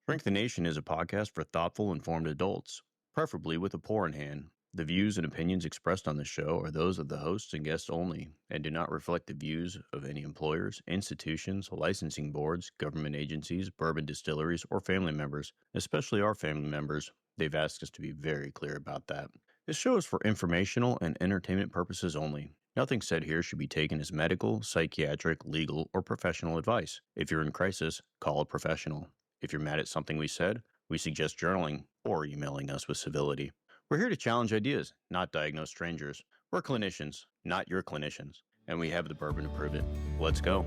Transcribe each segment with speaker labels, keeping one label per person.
Speaker 1: Shrink the Nation is a podcast for thoughtful, informed adults, preferably with a pour in hand. The views and opinions expressed on the show are those of the hosts and guests only and do not reflect the views of any employers, institutions, licensing boards, government agencies, bourbon distilleries, or family members, especially our family members. They've asked us to be very clear about that. This show is for informational and entertainment purposes only. Nothing said here should be taken as medical, psychiatric, legal, or professional advice. If you're in crisis, call a professional. If you're mad at something we said, we suggest journaling or emailing us with civility. We're here to challenge ideas, not diagnose strangers. We're clinicians, not your clinicians, and we have the bourbon to prove it. Let's go.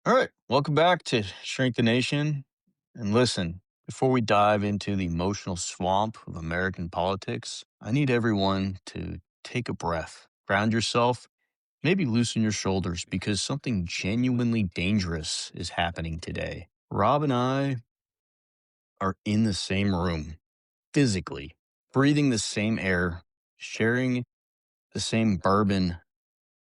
Speaker 1: All right, welcome back to Shrink the Nation. And listen, before we dive into the emotional swamp of American politics, I need everyone to take a breath, ground yourself, maybe loosen your shoulders because something genuinely dangerous is happening today. Rob and I are in the same room, physically, breathing the same air, sharing the same bourbon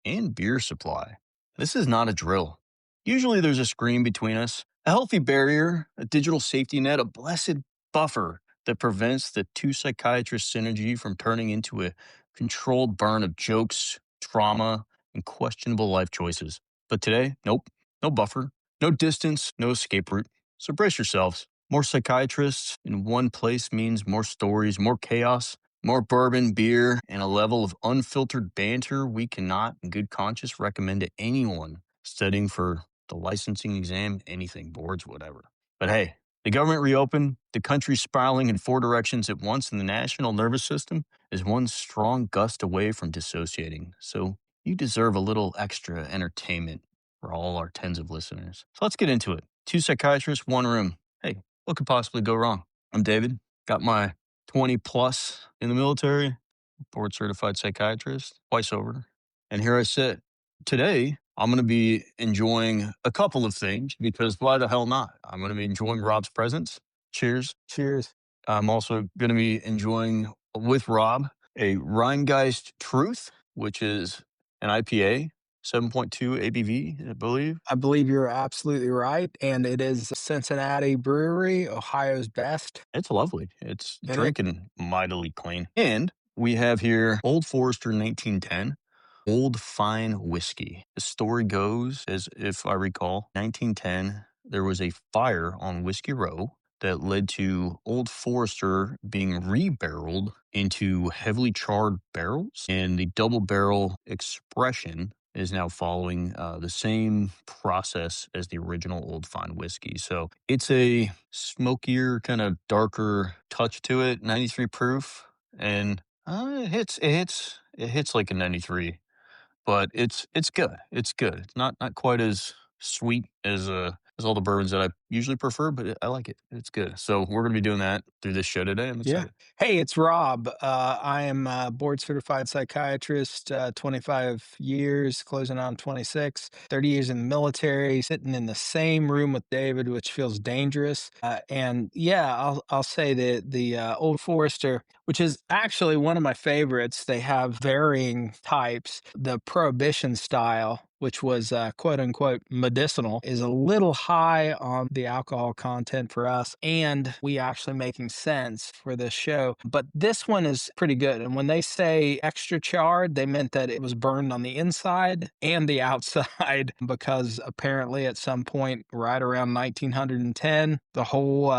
Speaker 1: and beer supply. This is not a drill. Usually there's a screen between us, a healthy barrier, a digital safety net, a blessed buffer that prevents the two psychiatrist synergy from turning into a controlled burn of jokes, trauma, and questionable life choices. But today, nope, no buffer, no distance, no escape route. So brace yourselves. More psychiatrists in one place means more stories, more chaos, more bourbon, beer, and a level of unfiltered banter we cannot, in good conscience, recommend to anyone studying for the licensing exam, anything, boards, whatever. But hey, the government reopened, the country's spiraling in four directions at once, and the national nervous system is one strong gust away from dissociating. So you deserve a little extra entertainment for all our tens of listeners. So let's get into it. Two psychiatrists, one room. Hey, what could possibly go wrong? I'm David, got my 20 plus in the military, board certified psychiatrist, twice over. And here I sit. Today, I'm going to be enjoying a couple of things because why the hell not? I'm going to be enjoying Rob's presence. Cheers.
Speaker 2: Cheers.
Speaker 1: I'm also going to be enjoying with Rob a Rheingeist Truth, which is an IPA, 7.2 ABV, I believe.
Speaker 2: I believe you're absolutely right. And it is Cincinnati Brewery, Ohio's best.
Speaker 1: It's lovely. It's
Speaker 2: It is.
Speaker 1: drinking mightily clean. And we have here Old Forester 1910, Old Fine Whiskey. The story goes, as if I recall, 1910, there was a fire on Whiskey Row that led to Old Forester being rebarreled into heavily charred barrels. And the double barrel expression is now following the same process as the original Old Fine Whiskey. So it's a smokier, kind of darker touch to it, 93 proof. And it hits like a 93, but it's good. It's good. It's not quite as sweet as all the bourbons that I usually prefer, but I like it. It's good. So we're gonna be doing that through this show today. I'm
Speaker 2: Yeah.
Speaker 1: excited.
Speaker 2: Hey, it's Rob. I am a board certified psychiatrist, 25 years, closing on 26, 30 years in the military, sitting in the same room with David, which feels dangerous. And yeah, I'll say that the Old Forester, which is actually one of my favorites, they have varying types. The Prohibition style, which was quote unquote medicinal, is a little high on the alcohol content for us. And we actually making sense for this show. But this one is pretty good. And when they say extra charred, they meant that it was burned on the inside and the outside because apparently at some point right around 1910, the whole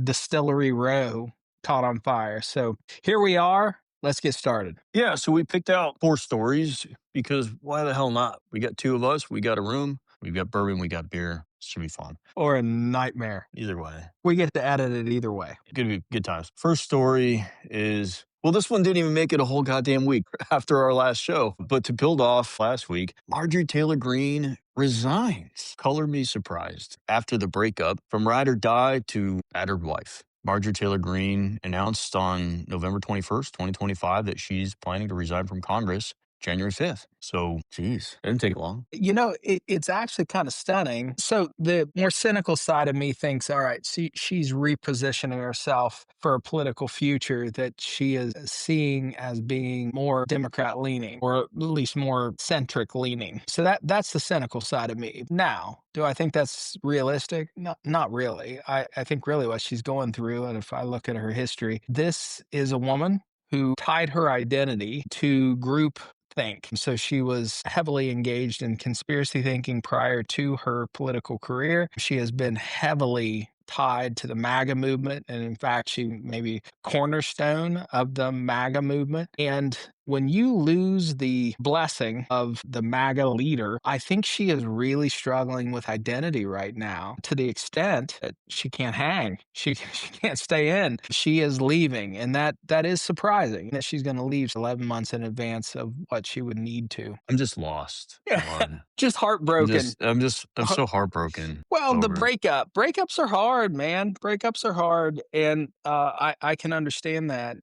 Speaker 2: distillery row caught on fire. So here we are. Let's get started.
Speaker 1: Yeah, so we picked out 4 stories because why the hell not? We got 2 of us, we got a room, we've got bourbon, we got beer. Should be fun.
Speaker 2: Or a nightmare.
Speaker 1: Either way.
Speaker 2: We get to edit it either way.
Speaker 1: Gonna be good times. First story is, well, this one didn't even make it a whole goddamn week after our last show. But to build off last week, Marjorie Taylor Greene resigns. Color me surprised. After the breakup, from ride or die to battered wife. Marjorie Taylor Greene announced on November 21st, 2025, that she's planning to resign from Congress January 5th. So, geez, it didn't take long.
Speaker 2: It's actually kind of stunning. So the more cynical side of me thinks, all right, she's repositioning herself for a political future that she is seeing as being more Democrat leaning, or at least more centric leaning. So that's the cynical side of me. Now, do I think that's realistic? Not really. I think really what she's going through, and if I look at her history, this is a woman who tied her identity to group think. So she was heavily engaged in conspiracy thinking prior to her political career. She has been heavily tied to the MAGA movement. And in fact, she may be cornerstone of the MAGA movement. And when you lose the blessing of the MAGA leader, I think she is really struggling with identity right now to the extent that she can't hang. She can't stay in. She is leaving. And that is surprising that she's going to leave 11 months in advance of what she would need to.
Speaker 1: I'm just lost,
Speaker 2: Yeah.
Speaker 1: Juan.
Speaker 2: Just heartbroken.
Speaker 1: I'm so heartbroken
Speaker 2: Well, the
Speaker 1: over it.
Speaker 2: breakups are hard, man. Breakups are hard, and I can understand that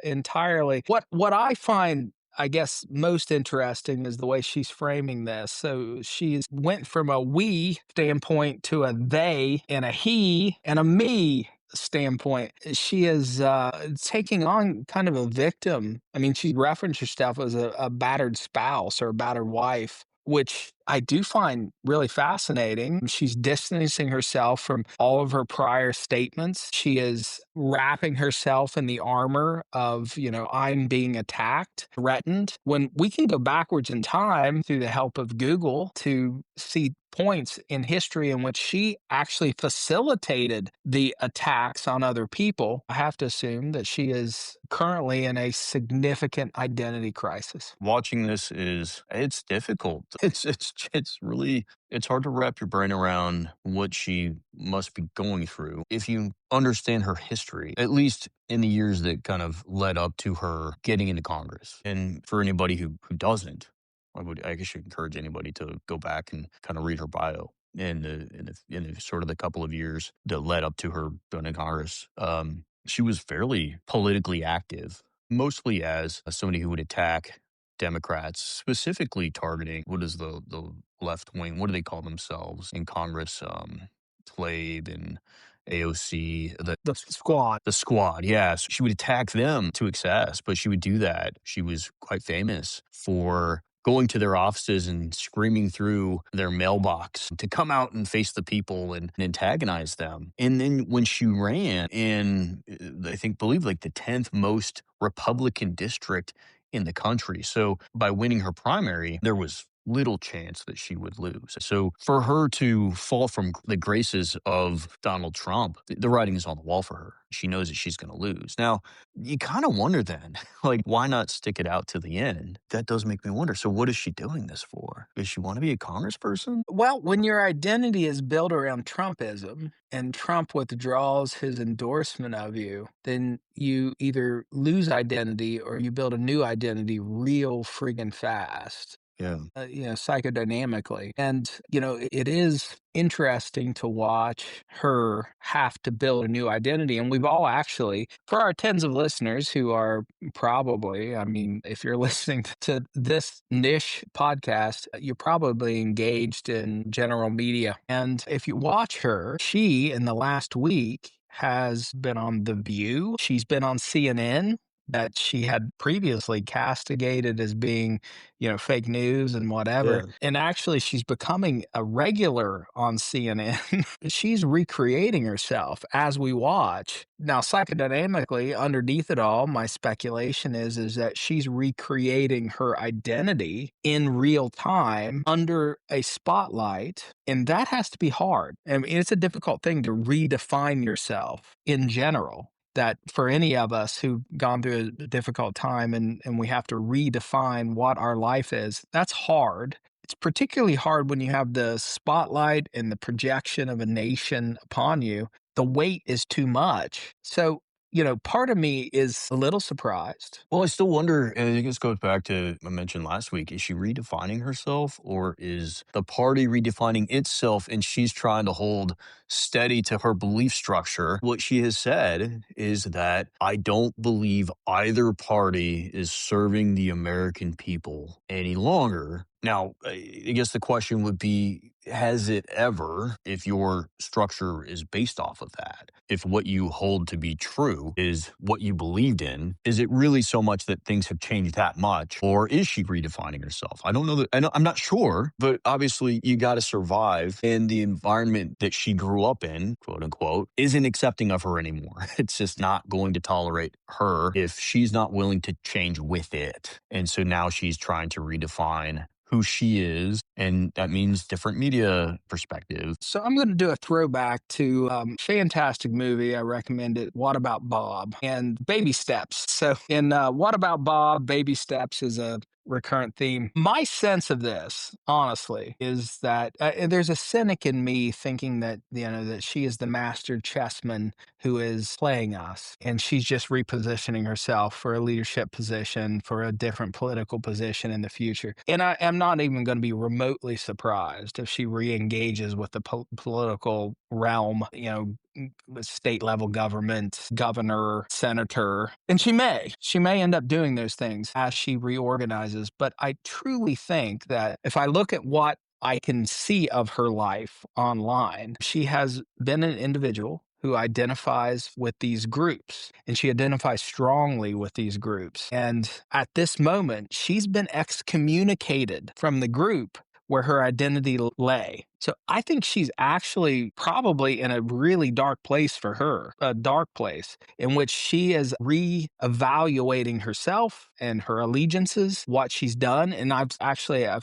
Speaker 2: entirely. What I find, I guess, most interesting is the way she's framing this. So she's went from a we standpoint to a they and a he and a me standpoint. She is taking on kind of a victim. I mean, she referenced herself as a battered spouse or a battered wife, which I do find really fascinating. She's distancing herself from all of her prior statements. She is wrapping herself in the armor of, I'm being attacked, threatened. When we can go backwards in time through the help of Google to see points in history in which she actually facilitated the attacks on other people, I have to assume that she is currently in a significant identity crisis.
Speaker 1: Watching this it's difficult. It's hard to wrap your brain around what she must be going through. If you understand her history, at least in the years that kind of led up to her getting into Congress. And for anybody who doesn't, I guess you encourage anybody to go back and kind of read her bio in the sort of the couple of years that led up to her going to Congress. She was fairly politically active, mostly as somebody who would attack Democrats, specifically targeting what is the left wing? What do they call themselves in Congress? Tlaib and AOC,
Speaker 2: The squad.
Speaker 1: the squad. Yeah, so she would attack them to excess, but she would do that. She was quite famous for going to their offices and screaming through their mailbox to come out and face the people and antagonize them. And then when she ran in, believe like the 10th most Republican district in the country. So by winning her primary, there was little chance that she would lose. So for her to fall from the graces of Donald Trump, the writing is on the wall for her. She knows that she's going to lose. Now, you kind of wonder then, like, why not stick it out to the end? That does make me wonder. So what is she doing this for? Does she want to be a congressperson?
Speaker 2: Well, when your identity is built around Trumpism and Trump withdraws his endorsement of you, then you either lose identity or you build a new identity real friggin' fast.
Speaker 1: Yeah.
Speaker 2: Psychodynamically. And, it is interesting to watch her have to build a new identity. And we've all actually, for our tens of listeners who are probably, I mean, if you're listening to this niche podcast, you're probably engaged in general media. And if you watch her, she in the last week has been on The View. She's been on CNN, that she had previously castigated as being, fake news and whatever.
Speaker 1: Yeah.
Speaker 2: And actually, she's becoming a regular on CNN. She's recreating herself as we watch. Now, psychodynamically, underneath it all, my speculation is that she's recreating her identity in real time under a spotlight. And that has to be hard. I mean, it's a difficult thing to redefine yourself in general. That for any of us who've gone through a difficult time and we have to redefine what our life is, that's hard. It's particularly hard when you have the spotlight and the projection of a nation upon you. The weight is too much. So part of me is a little surprised.
Speaker 1: Well, I still wonder, and I think this goes back to I mentioned last week, is she redefining herself or is the party redefining itself and she's trying to hold steady to her belief structure? What she has said is that I don't believe either party is serving the American people any longer. Now, I guess the question would be, has it ever, if your structure is based off of that, if what you hold to be true is what you believed in, is it really so much that things have changed that much? Or is she redefining herself? I don't know that. I'm not sure, but obviously you got to survive. And the environment that she grew up in, quote unquote, isn't accepting of her anymore. It's just not going to tolerate her if she's not willing to change with it. And so now she's trying to redefine who she is, and that means different media perspectives.
Speaker 2: So I'm going to do a throwback to fantastic movie. I recommend it. What About Bob and Baby Steps. So in What About Bob, Baby Steps is a recurrent theme. My sense of this, honestly, is that there's a cynic in me thinking that that she is the master chessman who is playing us, and she's just repositioning herself for a leadership position, for a different political position in the future. And I am not even going to be remotely surprised if she re-engages with the political realm, with state level government, governor, senator, and she may end up doing those things as she reorganizes. But I truly think that if I look at what I can see of her life online, she has been an individual who identifies with these groups, and she identifies strongly with these groups. And at this moment, she's been excommunicated from the group where her identity lay. So I think she's actually probably in a really dark place for her, a dark place in which she is re-evaluating herself and her allegiances, what she's done. And I've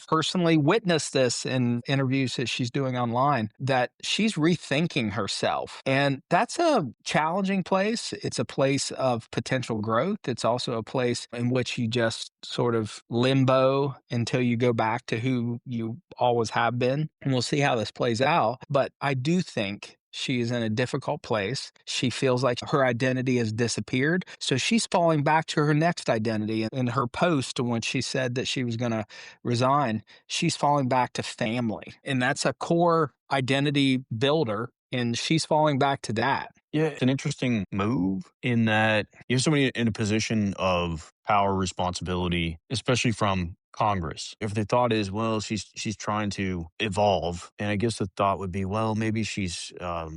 Speaker 2: personally witnessed this in interviews that she's doing online, that she's rethinking herself. And that's a challenging place. It's a place of potential growth. It's also a place in which you just sort of limbo until you go back to who you always have been. And we'll see how this plays out. But I do think she is in a difficult place. She feels like her identity has disappeared. So she's falling back to her next identity. In her post, when she said that she was going to resign, she's falling back to family. And that's a core identity builder. And she's falling back to that.
Speaker 1: Yeah, it's an interesting move in that you have somebody in a position of power responsibility, especially from Congress. If the thought is, well, she's trying to evolve, and I guess the thought would be, well, maybe she's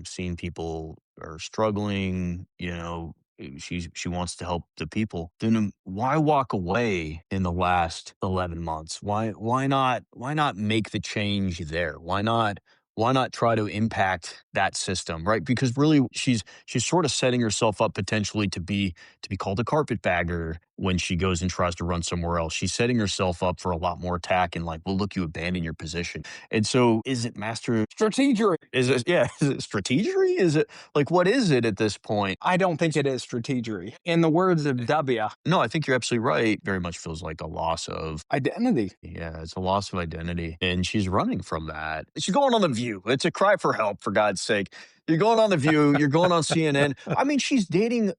Speaker 1: seen people are struggling, she wants to help the people. Then why walk away in the last 11 months? Why not make the change there? Why not try to impact that system, right? Because really she's sort of setting herself up potentially to be called a carpetbagger when she goes and tries to run somewhere else. She's setting herself up for a lot more attack and like, well, look, you abandon your position. And so is it master
Speaker 2: Strategery.
Speaker 1: is it yeah, is it strategery? Is it like what is it at this point?
Speaker 2: I don't think it is strategery. In the words of W,
Speaker 1: No, I think you're absolutely right. Very much feels like a loss of
Speaker 2: identity.
Speaker 1: yeah, it's a loss of identity. And she's running from that. She's going on The View. It's a cry for help, for God's sake. You're going on The View, you're going on CNN. I mean, she's dating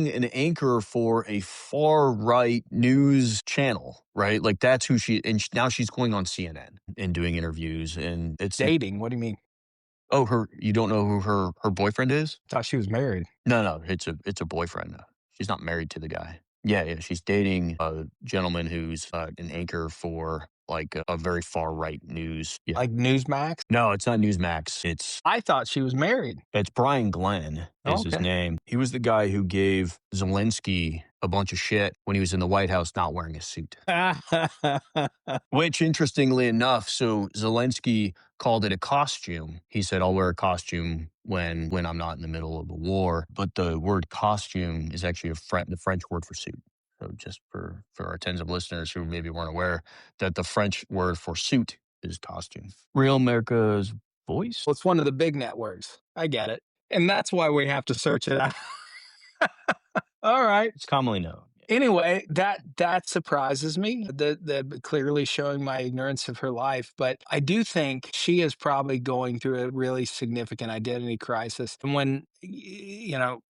Speaker 1: an anchor for a far right news channel, right? Like that's who now she's going on CNN and doing interviews. And it's
Speaker 2: Dating. What do you mean?
Speaker 1: oh, you don't know who her boyfriend is?
Speaker 2: Thought she was married.
Speaker 1: No, it's a boyfriend. She's not married to the guy. Yeah, she's dating a gentleman who's an anchor for like a very far right news. Yeah.
Speaker 2: Like Newsmax?
Speaker 1: No, it's not Newsmax. It's
Speaker 2: I thought she was married.
Speaker 1: Brian Glenn is his
Speaker 2: Okay.
Speaker 1: name. He was the guy who gave Zelensky a bunch of shit when he was in the White House not wearing a suit. Which, interestingly enough, so Zelensky called it a costume. He said, "I'll wear a costume when I'm not in the middle of a war." But the word costume is actually the French word for suit. So just for our tens of listeners who maybe weren't aware that the French word for suit is costume. Real America's Voice?
Speaker 2: Well, it's one of the big networks. I get it. And that's why we have to search it out. All right.
Speaker 1: It's commonly known.
Speaker 2: Anyway, that surprises me. The clearly showing my ignorance of her life, but I do think she is probably going through a really significant identity crisis. And when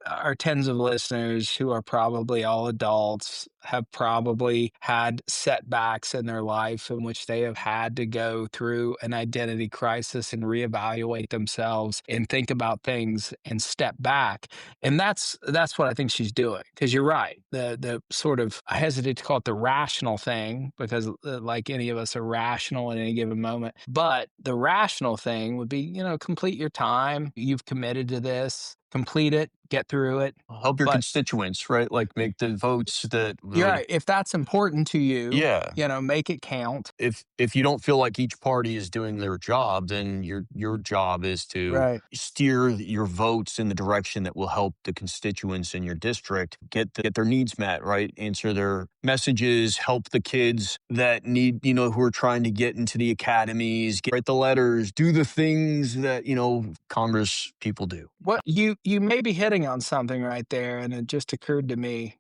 Speaker 2: our tens of listeners who are probably all adults have probably had setbacks in their life in which they have had to go through an identity crisis and reevaluate themselves and think about things and step back. And that's what I think she's doing. Because you're right. The sort of, I hesitate to call it the rational thing because like any of us are rational at any given moment. But the rational thing would be, complete your time. You've committed to this, complete it, get through it.
Speaker 1: Help your
Speaker 2: But
Speaker 1: constituents, right? Like make the votes that
Speaker 2: you're
Speaker 1: would,
Speaker 2: right. If that's important to you,
Speaker 1: yeah.
Speaker 2: make it count.
Speaker 1: If you don't feel like each party is doing their job, then your job is to
Speaker 2: Right.
Speaker 1: steer your votes in the direction that will help the constituents in your district get their needs met, right? Answer their messages, help the kids that need, who are trying to get into the academies, write the letters, do the things that, Congress people do.
Speaker 2: What you may be hitting on something right there, and it just occurred to me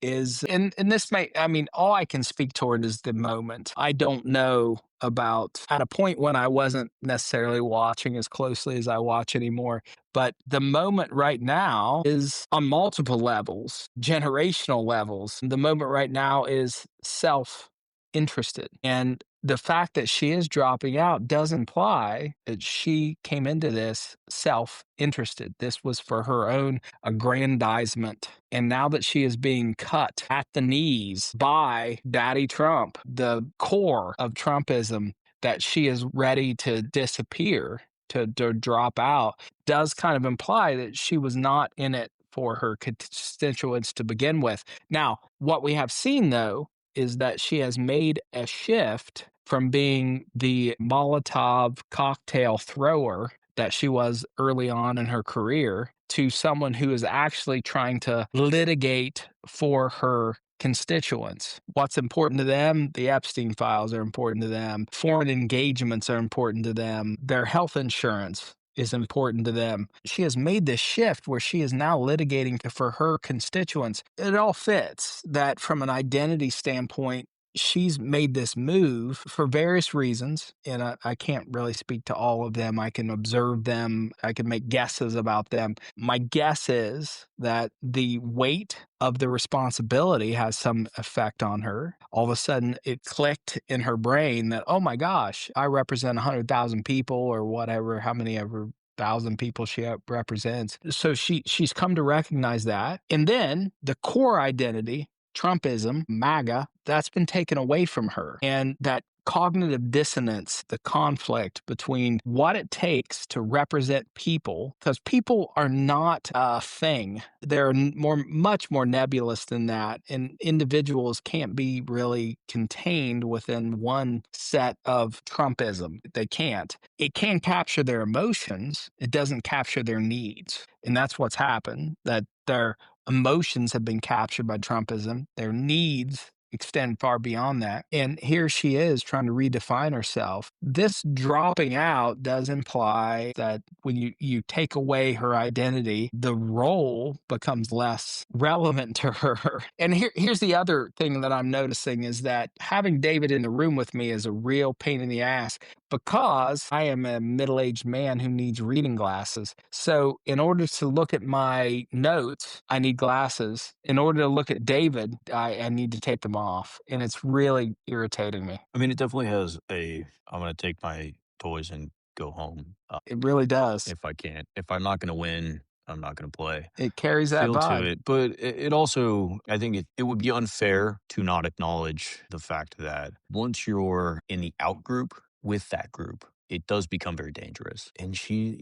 Speaker 2: is and this may, I mean, all I can speak toward is the moment. I don't know about at a point when I wasn't necessarily watching as closely as I watch anymore. But the moment right now is on multiple levels, generational levels. The moment right now is self interested. And the fact that she is dropping out does imply that she came into this self interested. This was for her own aggrandizement. And now that she is being cut at the knees by Daddy Trump, the core of Trumpism, that she is ready to disappear, to drop out, does kind of imply that she was not in it for her constituents to begin with. Now, what we have seen, though, is that she has made a shift from being the Molotov cocktail thrower that she was early on in her career to someone who is actually trying to litigate for her constituents. What's important to them? The Epstein files are important to them. Foreign engagements are important to them. Their health insurance is important to them. She has made this shift where she is now litigating for her constituents. It all fits that from an identity standpoint, she's made this move for various reasons, and I can't really speak to all of them. I can observe them, I can make guesses about them. My guess is that the weight of the responsibility has some effect on her. All of a sudden, it clicked in her brain that, oh my gosh, I represent 100,000 people or whatever, how many ever thousand people she represents. So she's come to recognize that. And then the core identity, Trumpism, MAGA, that's been taken away from her. And that cognitive dissonance, the conflict between what it takes to represent people, because people are not a thing. They're much more nebulous than that. And individuals can't be really contained within one set of Trumpism. They can't. It can capture their emotions. It doesn't capture their needs. And that's what's happened, that their emotions have been captured by Trumpism. Their needs extend far beyond that. And here she is trying to redefine herself. This dropping out does imply that when you take away her identity, the role becomes less relevant to her. And here's the other thing that I'm noticing is that having David in the room with me is a real pain in the ass because I am a middle-aged man who needs reading glasses. So in order to look at my notes, I need glasses. In order to look at David, I need to take them off. And it's really irritating me.
Speaker 1: I mean, it definitely has I'm going to take my toys and go home
Speaker 2: It really does.
Speaker 1: if I can't. If I'm not going to win, I'm not going to play.
Speaker 2: It carries that
Speaker 1: Feel to
Speaker 2: vibe.
Speaker 1: it. But it also, I think it would be unfair to not acknowledge the fact that once you're in the out group with that group, it does become very dangerous. And she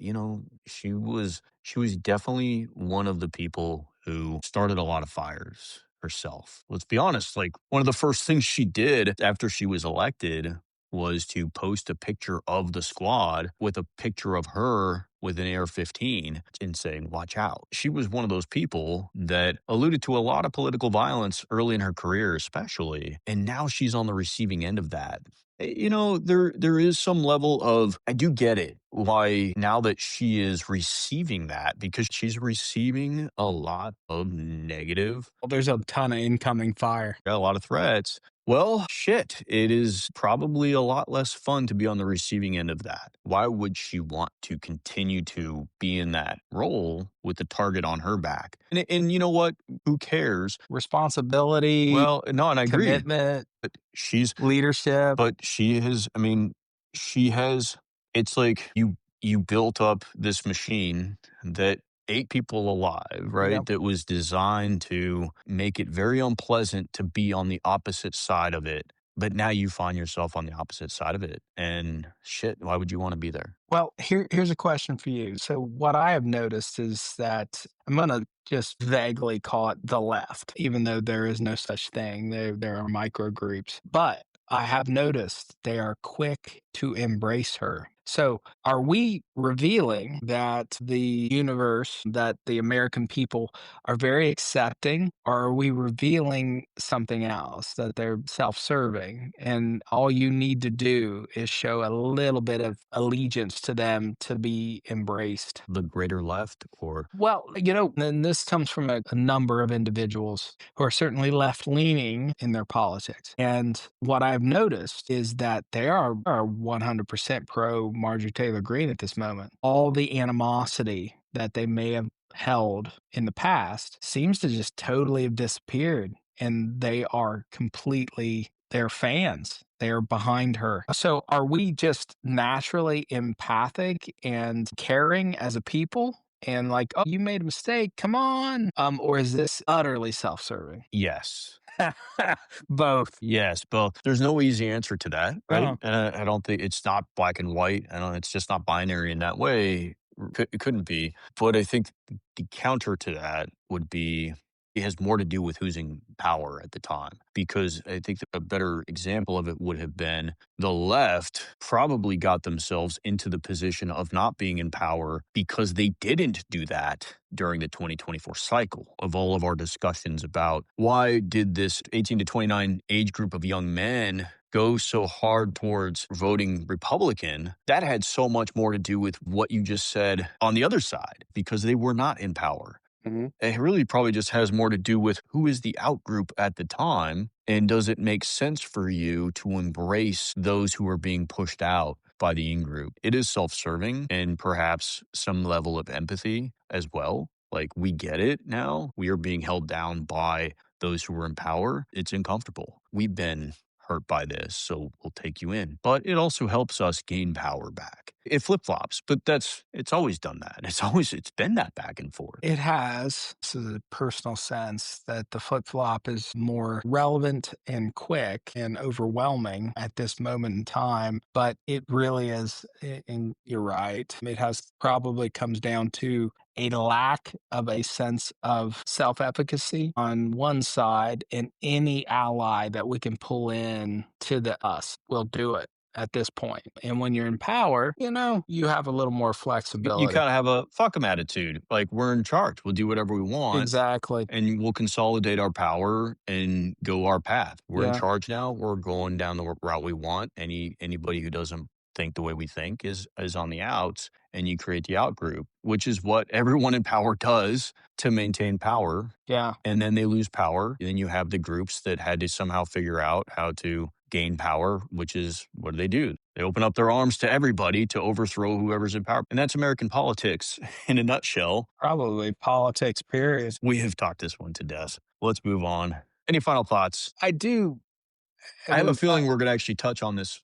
Speaker 1: was definitely one of the people who started a lot of fires herself. Let's be honest, like one of the first things she did after she was elected was to post a picture of the squad with a picture of her with an AR-15 and saying, watch out. She was one of those people that alluded to a lot of political violence early in her career, especially. And now she's on the receiving end of that. There is some level of I do get it. Why now that she is receiving that because she's receiving a lot of negative,
Speaker 2: Well, there's a ton of incoming fire.
Speaker 1: got a lot of threats. Well, shit, it is probably a lot less fun to be on the receiving end of that. Why would she want to continue to be in that role with the target on her back? And you know what? Who cares?
Speaker 2: Responsibility,
Speaker 1: Well, no, and I agree.
Speaker 2: commitment,
Speaker 1: But she's
Speaker 2: leadership.
Speaker 1: But she has I mean, she has it's like you built up this machine that ate people alive, right?
Speaker 2: Yep.
Speaker 1: That was designed to make it very unpleasant to be on the opposite side of it. But now you find yourself on the opposite side of it. And shit, why would you want to be there?
Speaker 2: Well, here's a question for you. So, what I have noticed is that I'm going to just vaguely call it the left, even though there is no such thing. There are micro groups, but I have noticed they are quick to embrace her. So, are we revealing that the universe, that the American people are very accepting, or are we revealing something else that they're self serving? And all you need to do is show a little bit of allegiance to them to be embraced.
Speaker 1: The greater left or
Speaker 2: Well, and this comes from a number of individuals who are certainly left leaning in their politics. And what I've noticed is that they are 100% pro Marjorie Taylor Greene at this moment. All the animosity that they may have held in the past seems to just totally have disappeared. And they are completely, they're fans. They're behind her. So are we just naturally empathic and caring as a people? And like, oh, you made a mistake. Come on. Or is this utterly self-serving?
Speaker 1: yes.
Speaker 2: Both.
Speaker 1: Yes, both. There's no easy answer to that, right?
Speaker 2: Oh,
Speaker 1: And I don't think it's not black and white. I don't. It's just not binary in that way. It couldn't be. But I think the counter to that would be it has more to do with who's in power at the time. Because I think a better example of it would have been the left probably got themselves into the position of not being in power because they didn't do that during the 2024 cycle of all of our discussions about why did this 18 to 29 age group of young men go so hard towards voting Republican. That had so much more to do with what you just said on the other side because they were not in power.
Speaker 2: mhm.
Speaker 1: It really probably just has more to do with who is the out group at the time. And does it make sense for you to embrace those who are being pushed out by the in group? It is self serving and perhaps some level of empathy as well. Like we get it now. We are being held down by those who are in power. It's uncomfortable. We've been hurt by this, so we'll take you in. But it also helps us gain power back. It flip flops, but it's always done that. It's been that back and forth.
Speaker 2: It has, this is a personal sense, that the flip flop is more relevant and quick and overwhelming at this moment in time. But it really is, and you're right, it has probably comes down to a lack of a sense of self efficacy on one side, and any ally that we can pull in to the us will do it at this point. And when you're in power, you have a little more
Speaker 1: You
Speaker 2: flexibility.
Speaker 1: kind of have a fuck 'em attitude. Like we're in charge. We'll do whatever we want
Speaker 2: Exactly.
Speaker 1: and we'll consolidate our power and go our path. We're in
Speaker 2: Yeah.
Speaker 1: charge now. We're going down the route we want. Anybody who doesn't think the way we think is on the outs, and you create the out group, which is what everyone in power does to maintain power.
Speaker 2: Yeah.
Speaker 1: And then they lose power. And then you have the groups that had to somehow figure out how to gain power, which is what do? They open up their arms to everybody to overthrow whoever's in power. And that's American politics in a nutshell.
Speaker 2: Probably politics, period.
Speaker 1: We have talked this one to death. Let's move on. Any final thoughts?
Speaker 2: I do.
Speaker 1: I have a
Speaker 2: And
Speaker 1: feeling we're going to actually touch on this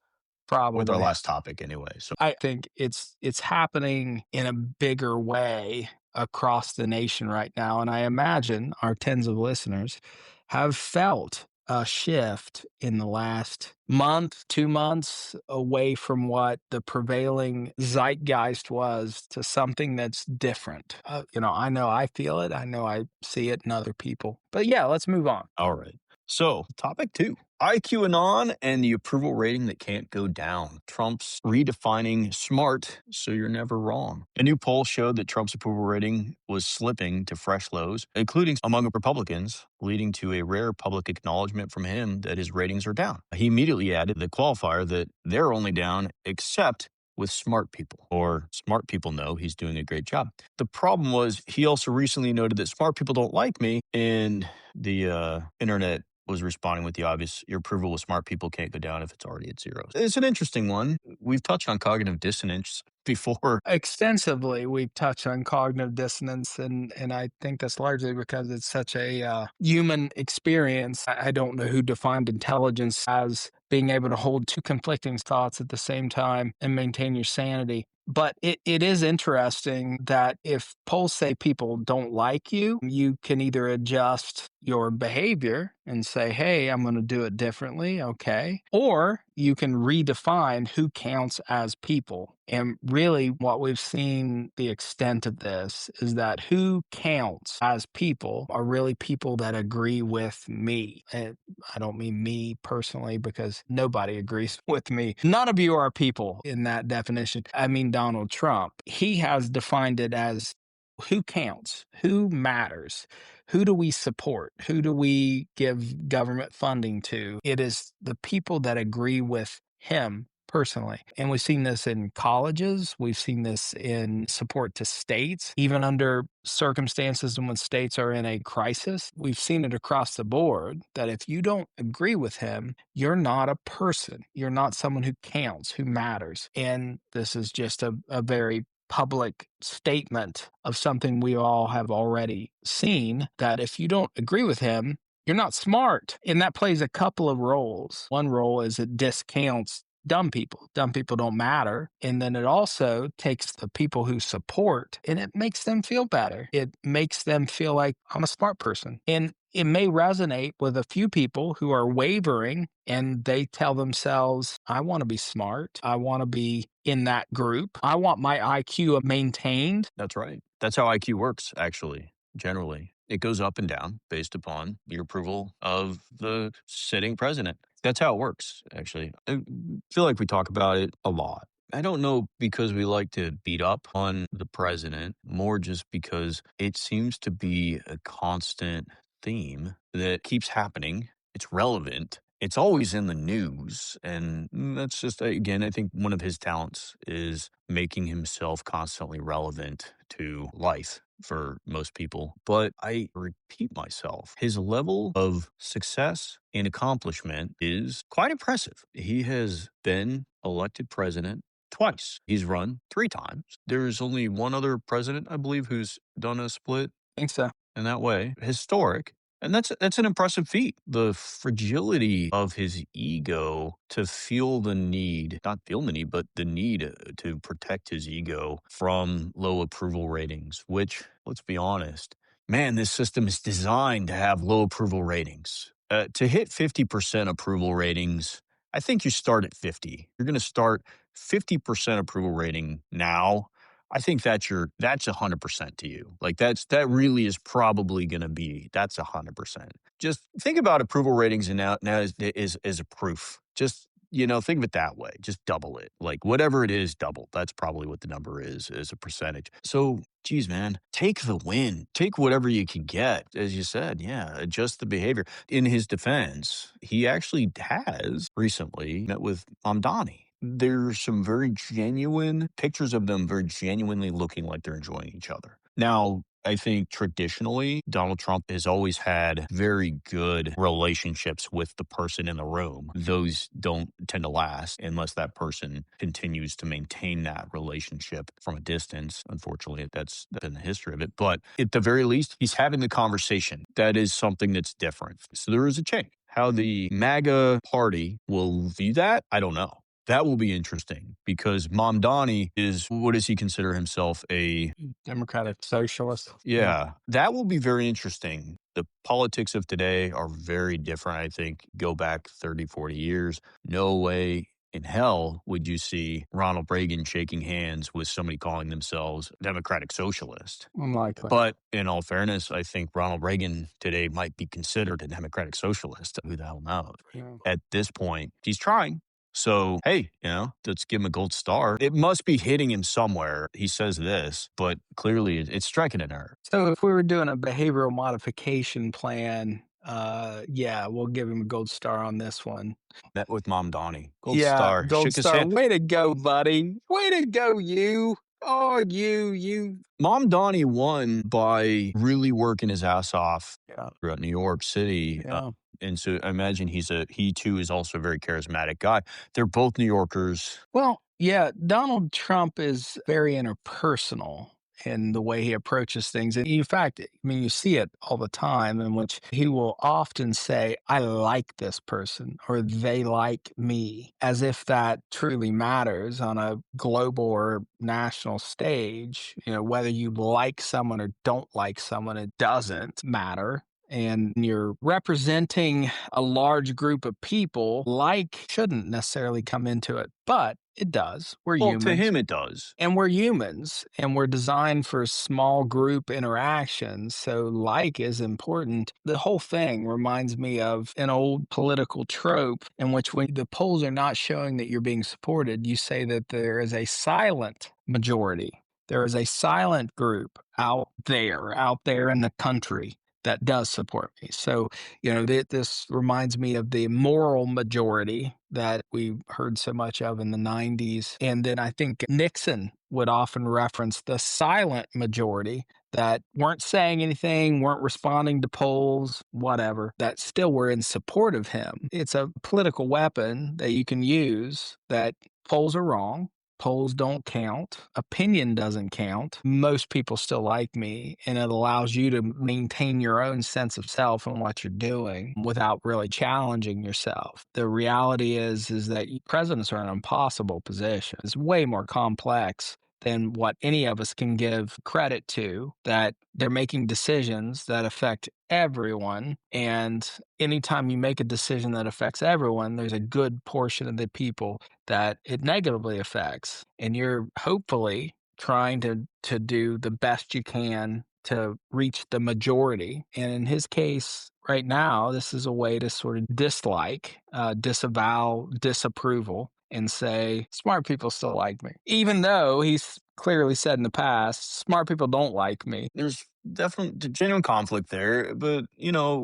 Speaker 1: with our
Speaker 2: probably.
Speaker 1: last topic anyway. So,
Speaker 2: I think it's happening in a bigger way across the nation right now, and I imagine our tens of listeners have felt a shift in the last month, 2 months away from what the prevailing zeitgeist was to something that's different. I know I feel it. I know I see it in other people. But yeah, let's move on.
Speaker 1: all right. So, topic two. IQAnon and the approval rating that can't go down. Trump's redefining smart so you're never wrong. A new poll showed that Trump's approval rating was slipping to fresh lows, including among Republicans, leading to a rare public acknowledgement from him that his ratings are down. He immediately added the qualifier that they're only down except with smart people, or smart people know he's doing a great job. The problem was he also recently noted that smart people don't like me, and the internet was responding with the obvious, your approval with smart people can't go down if it's already at zero. It's an interesting one. We've touched on cognitive dissonance before.
Speaker 2: Extensively, we've touched on cognitive dissonance, and I think that's largely because it's such a human experience. I don't know who defined intelligence as being able to hold two conflicting thoughts at the same time and maintain your sanity. But it is interesting that if polls say people don't like you, you can either adjust your behavior and say, hey, I'm going to do it differently. Okay. Or you can redefine who counts as people. And really, what we've seen the extent of this is that who counts as people are really people that agree with me. And I don't mean me personally because nobody agrees with me. None of you are people in that definition. I mean, Donald Trump, he has defined it as who counts, who matters, who do we support, who do we give government funding to. It is the people that agree with him personally. And we've seen this in colleges. We've seen this in support to states, even under circumstances and when states are in a crisis. We've seen it across the board that if you don't agree with him, you're not a person. You're not someone who counts, who matters. And this is just a very public statement of something we all have already seen, that if you don't agree with him, you're not smart. And that plays a couple of roles. One role is it discounts dumb people. Dumb people don't matter. And then it also takes the people who support and it makes them feel better. It makes them feel like I'm a smart person. And it may resonate with a few people who are wavering and they tell themselves, I want to be smart. I want to be in that group. I want my IQ maintained.
Speaker 1: That's right. That's how IQ works, actually, generally. It goes up and down based upon your approval of the sitting president. That's how it works, actually. I feel like we talk about it a lot. I don't know because we like to beat up on the president, more just because it seems to be a constant theme that keeps happening. It's relevant. It's always in the news. And that's just, again, I think one of his talents is making himself constantly relevant to life for most people. But I repeat myself, his level of success and accomplishment is quite impressive. He has been elected president twice. He's run 3 times. There's only one other president, I believe, who's done a split
Speaker 2: I think so.
Speaker 1: in that way. Historic. And that's an impressive feat. The fragility of his ego to feel the need, not feel the need, but the need to protect his ego from low approval ratings, which, let's be honest, man, this system is designed to have low approval ratings. To hit 50% approval ratings, I think you start at 50. You're going to start 50% approval rating now. I think that's 100% to you. Like that really is probably going to be, that's 100%. Just think about approval ratings and now is a proof. Just, think of it that way. Just double it. Like whatever it is, double. That's probably what the number is a percentage. So, geez, man, take the win. Take whatever you can get. As you said, yeah, adjust the behavior. In his defense, he actually has recently met with Mamdani. There's some very genuine pictures of them very genuinely looking like they're enjoying each other. Now, I think traditionally, Donald Trump has always had very good relationships with the person in the room. Those don't tend to last unless that person continues to maintain that relationship from a distance. Unfortunately, that's been the history of it. But at the very least, he's having the conversation. That is something that's different. So there is a change. How the MAGA party will view that, I don't know. That will be interesting because Mamdani is, what does he consider himself? A
Speaker 2: Democratic socialist.
Speaker 1: yeah, that will be very interesting. The politics of today are very different, I think. Go back 30, 40 years. No way in hell would you see Ronald Reagan shaking hands with somebody calling themselves democratic socialist?
Speaker 2: Unlikely.
Speaker 1: But in all fairness, I think Ronald Reagan today might be considered a democratic socialist. Who the hell knows?
Speaker 2: Yeah.
Speaker 1: At this point, he's trying. So, hey, let's give him a gold star. It must be hitting him somewhere. He says this, but clearly it's striking a nerve.
Speaker 2: So if we were doing a behavioral modification plan, yeah, we'll give him a gold star on this one.
Speaker 1: Met with Mom Donnie. Gold
Speaker 2: Yeah,
Speaker 1: star.
Speaker 2: gold
Speaker 1: Shook his
Speaker 2: star.
Speaker 1: hand.
Speaker 2: Way to go, buddy. Way to go, you. Oh, you.
Speaker 1: Mom Donnie won by really working his ass off
Speaker 2: Yeah,
Speaker 1: throughout New York City.
Speaker 2: yeah.
Speaker 1: And so I imagine he too is also a very charismatic guy. They're both New Yorkers.
Speaker 2: Well, yeah, Donald Trump is very interpersonal in the way he approaches things. And in fact, I mean, you see it all the time in which he will often say, I like this person or they like me, as if that truly matters on a global or national stage. Whether you like someone or don't like someone, it doesn't matter. And you're representing a large group of people, like shouldn't necessarily come into it, but it does. We're
Speaker 1: Well, to
Speaker 2: humans.
Speaker 1: him it does.
Speaker 2: And we're humans and we're designed for small group interactions. So, like is important. The whole thing reminds me of an old political trope in which, when the polls are not showing that you're being supported, you say that there is a silent majority. There is a silent group out there in the country that does support me. So, this reminds me of the moral majority that we heard so much of in the 90s. And then I think Nixon would often reference the silent majority that weren't saying anything, weren't responding to polls, whatever, that still were in support of him. It's a political weapon that you can use that polls are wrong. Polls don't count. Opinion doesn't count. Most people still like me, and it allows you to maintain your own sense of self and what you're doing without really challenging yourself. The reality is that presidents are in an impossible position. It's way more complex than what any of us can give credit to, that they're making decisions that affect everyone. And anytime you make a decision that affects everyone, there's a good portion of the people that it negatively affects. And you're hopefully trying to do the best you can to reach the majority. And in his case, right now, this is a way to sort of disavow disapproval and say, smart people still like me. Even though he's clearly said in the past, smart people don't like me.
Speaker 1: There's definitely genuine conflict there, but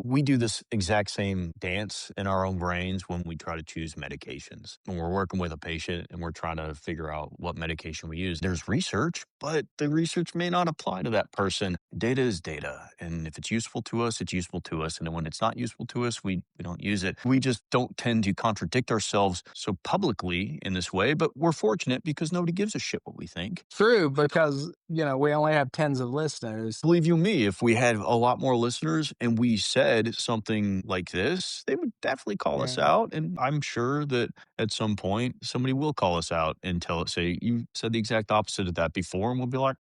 Speaker 1: we do this exact same dance in our own brains when we try to choose medications. When we're working with a patient and we're trying to figure out what medication we use, there's research, but the research may not apply to that person. Data is data, and if it's useful to us, it's useful to us, and when it's not useful to us, we don't use it. We just don't tend to contradict ourselves so publicly in this way, but we're fortunate because nobody gives a shit what we think.
Speaker 2: True, because, we only have tens of listeners.
Speaker 1: Believe you me, if we had a lot more listeners and we said something like this, they would definitely call us
Speaker 2: Yeah.
Speaker 1: out. And I'm sure that at some point somebody will call us out and say, you said the exact opposite of that before. And we'll be like,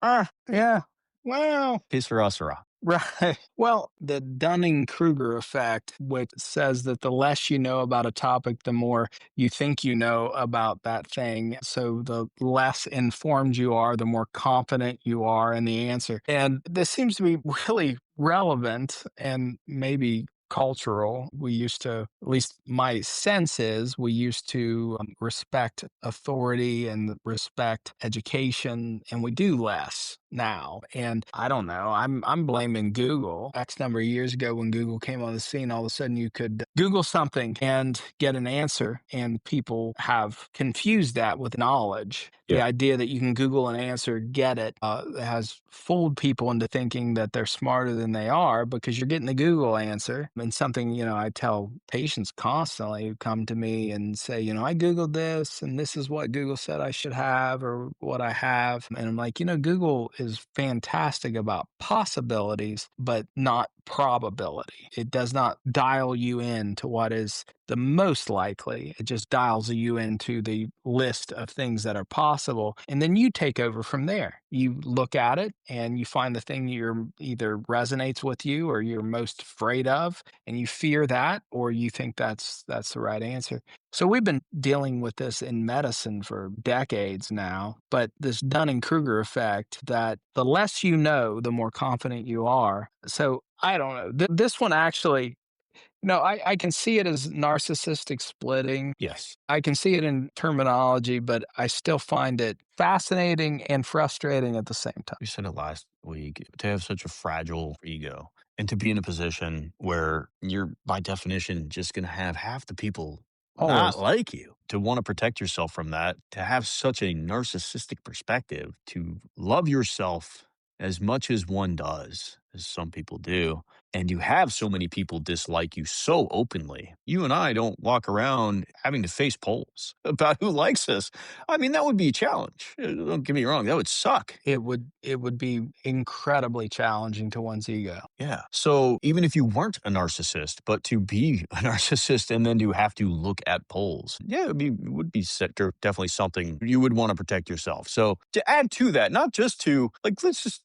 Speaker 2: Yeah. Well,
Speaker 1: que sera, sera.
Speaker 2: right. Well, the Dunning-Kruger effect, which says that the less you know about a topic, the more you think you know about that thing. So the less informed you are, the more confident you are in the answer. And this seems to be really relevant and maybe cultural. We used to, at least my sense is, we used to respect authority and respect education, and we do less now. And I don't know, I'm blaming Google. X number of years ago, when Google came on the scene, all of a sudden you could Google something and get an answer, and people have confused that with knowledge. The
Speaker 1: Yeah.
Speaker 2: idea that you can Google an answer, get it, has fooled people into thinking that they're smarter than they are, because you're getting the Google answer. And something, I tell patients constantly who come to me and say, I Googled this and this is what Google said I should have or what I have. And I'm like, Google is fantastic about possibilities, but not probability. It does not dial you in to what is the most likely. It just dials you into the list of things that are possible. And then you take over from there. You look at it and you find the thing you're either resonates with you or you're most afraid of, and you fear that, or you think that's the right answer. So we've been dealing with this in medicine for decades now, but this Dunning-Kruger effect that the less you know, the more confident you are. So I don't know. This one actually, no, I can see it as narcissistic splitting.
Speaker 1: Yes.
Speaker 2: I can see it in terminology, but I still find it fascinating and frustrating at the same time.
Speaker 1: We said it last week, to have such a fragile ego and to be in a position where you're by definition just going to have half the people not
Speaker 2: Always.
Speaker 1: like you, to want to protect yourself from that, to have such a narcissistic perspective, to love yourself as much as one does, as some people do, and you have so many people dislike you so openly. You and I don't walk around having to face polls about who likes us. I mean, that would be a challenge. Don't get me wrong, that would suck.
Speaker 2: It would be incredibly challenging to one's ego.
Speaker 1: Yeah. So even if you weren't a narcissist, but to be a narcissist and then to have to look at polls, yeah, definitely something you would want to protect yourself. So to add to that, not just to like, let's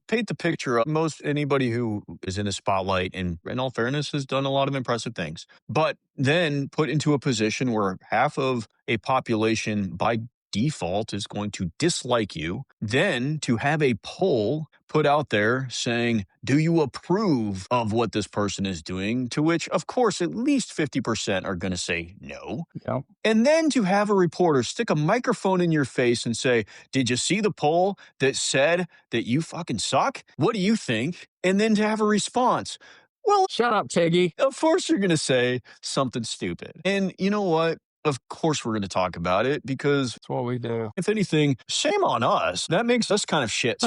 Speaker 1: paint the picture of most anybody who is in a spotlight and in all fairness has done a lot of impressive things, but then put into a position where half of a population by default is going to dislike you, then to have a poll put out there saying, do you approve of what this person is doing? To which, of course, at least 50% are going to say no.
Speaker 2: Yeah.
Speaker 1: And then to have a reporter stick a microphone in your face and say, did you see the poll that said that you fucking suck? What do you think? And then to have a response. Well,
Speaker 2: Shut up, Tiggy.
Speaker 1: of course you're going to say something stupid. And you know what? Of course we're going to talk about it because
Speaker 2: That's what we do.
Speaker 1: if anything, shame on us. That makes us kind of shit.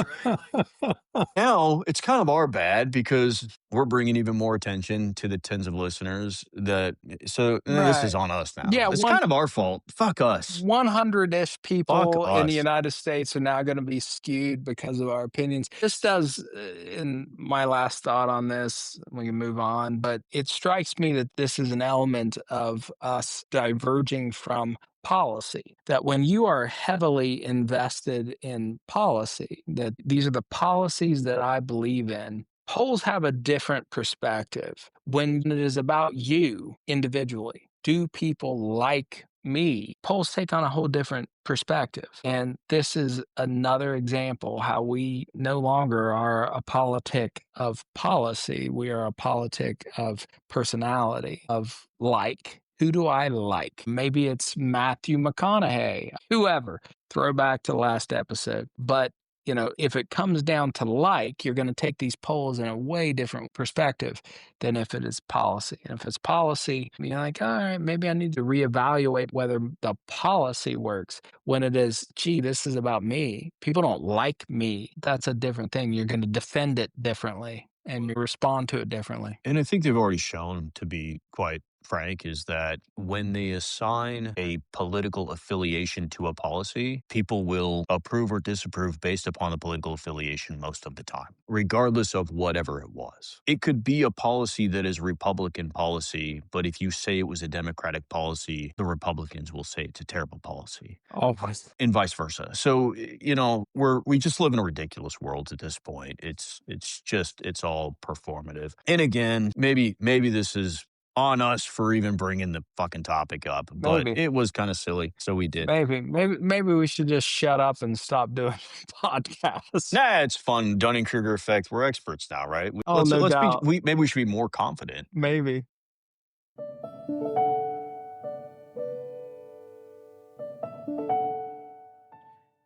Speaker 1: Now it's kind of our bad because we're bringing even more attention to the tens of listeners this is
Speaker 2: Right.
Speaker 1: on us now.
Speaker 2: Yeah,
Speaker 1: It's kind of our fault. Fuck us.
Speaker 2: 100-ish
Speaker 1: Fuck
Speaker 2: people in the
Speaker 1: us.
Speaker 2: United States are now going to be skewed because of our opinions. This does, in my last thought on this, we can move on, but it strikes me that this is an element of us diverging from policy. That when you are heavily invested in policy, that these are the policies that I believe in. Polls have a different perspective. When it is about you individually, do people like me? Polls take on a whole different perspective. And this is another example how we no longer are a politic of policy. We are a politic of personality, of like. Who do I like? Maybe it's Matthew McConaughey, whoever. Throwback to the last episode. But if it comes down to like, you're going to take these polls in a way different perspective than if it is policy. And if it's policy, you're like, all right, maybe I need to reevaluate whether the policy works. When it is, gee, this is about me. People don't like me. That's a different thing. You're going to defend it differently and you respond to it differently.
Speaker 1: And I think they've already shown, to be quite frank, is that when they assign a political affiliation to a policy, people will approve or disapprove based upon the political affiliation most of the time, regardless of whatever it was. It could be a policy that is Republican policy, but if you say it was a Democratic policy, the Republicans will say it's a terrible policy.
Speaker 2: Always.
Speaker 1: And vice versa. So, we just live in a ridiculous world at this point. It's all performative. And again, maybe this is on us for even bringing the fucking topic up, but
Speaker 2: Maybe.
Speaker 1: it was kind of silly. So we did.
Speaker 2: Maybe we should just shut up and stop doing podcasts.
Speaker 1: Nah, it's fun. Dunning-Kruger effect. We're experts now, right?
Speaker 2: Oh, no doubt.
Speaker 1: Maybe we should be more confident.
Speaker 2: Maybe.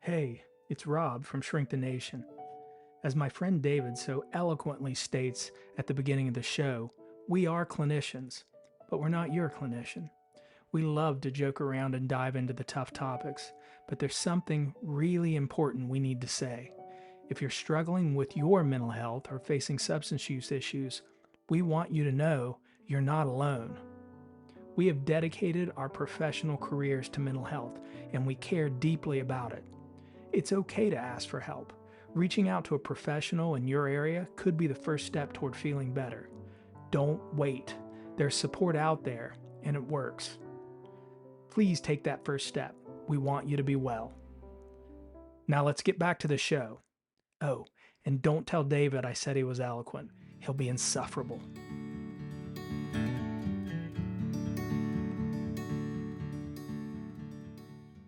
Speaker 3: Hey, it's Rob from Shrink the Nation. As my friend David so eloquently states at the beginning of the show, we are clinicians, but we're not your clinician. We love to joke around and dive into the tough topics, but there's something really important we need to say. If you're struggling with your mental health or facing substance use issues, we want you to know you're not alone. We have dedicated our professional careers to mental health, and we care deeply about it. It's okay to ask for help. Reaching out to a professional in your area could be the first step toward feeling better. Don't wait. There's support out there, and it works. Please take that first step. We want you to be well. Now let's get back to the show. Oh, and don't tell David I said he was eloquent. He'll be insufferable.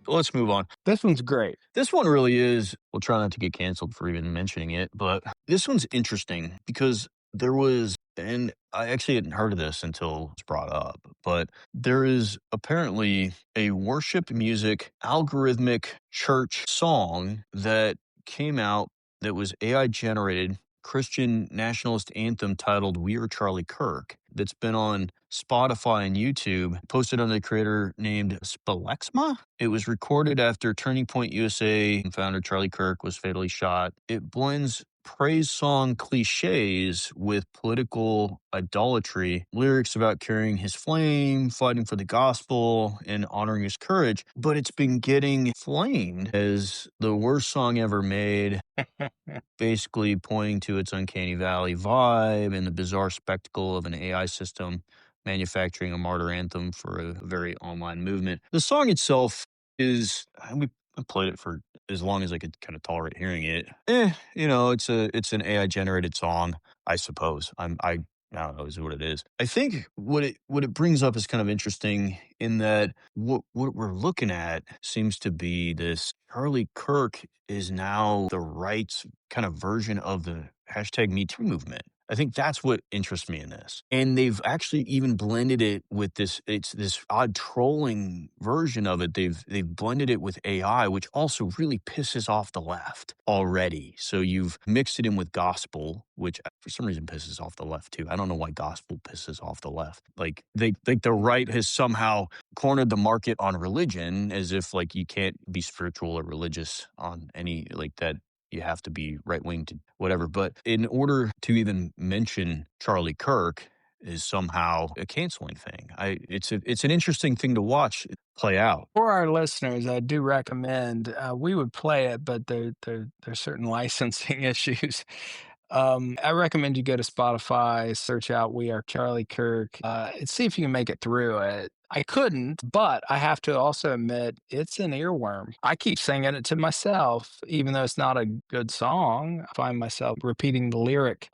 Speaker 1: Let's move on.
Speaker 2: This one's great.
Speaker 1: This one really is, we'll try not to get canceled for even mentioning it, but this one's interesting because there was, and I actually hadn't heard of this until it was brought up, but there is apparently a worship music algorithmic church song that came out that was AI generated Christian nationalist anthem titled We Are Charlie Kirk that's been on Spotify and YouTube, posted on the creator named Spalexma. It was recorded after Turning Point USA founder Charlie Kirk was fatally shot. It blends praise song cliches with political idolatry, lyrics about carrying his flame, fighting for the gospel, and honoring his courage. But it's been getting flamed as the worst song ever made, basically pointing to its uncanny valley vibe and the bizarre spectacle of an AI system manufacturing a martyr anthem for a very online movement. The song itself is, I played it for as long as I could kind of tolerate hearing it. It's an AI generated song, I suppose. I don't know, is what it is. I think what it brings up is kind of interesting in that what we're looking at seems to be this Charlie Kirk is now the right kind of version of the hashtag Me Too movement. I think that's what interests me in this. And they've actually even blended it with it's this odd trolling version of it. They've blended it with AI, which also really pisses off the left already. So you've mixed it in with gospel, which for some reason pisses off the left too. I don't know why gospel pisses off the left. Like the right has somehow cornered the market on religion as if like you can't be spiritual or religious on any like that. You have to be right wing to whatever. But in order to even mention Charlie Kirk is somehow a canceling thing. It's an interesting thing to watch play out.
Speaker 2: For our listeners, I do recommend we would play it, but there's certain licensing issues. I recommend you go to Spotify, search out "We Are Charlie Kirk," and see if you can make it through it. I couldn't, but I have to also admit it's an earworm. I keep singing it to myself, even though it's not a good song. I find myself repeating the lyric.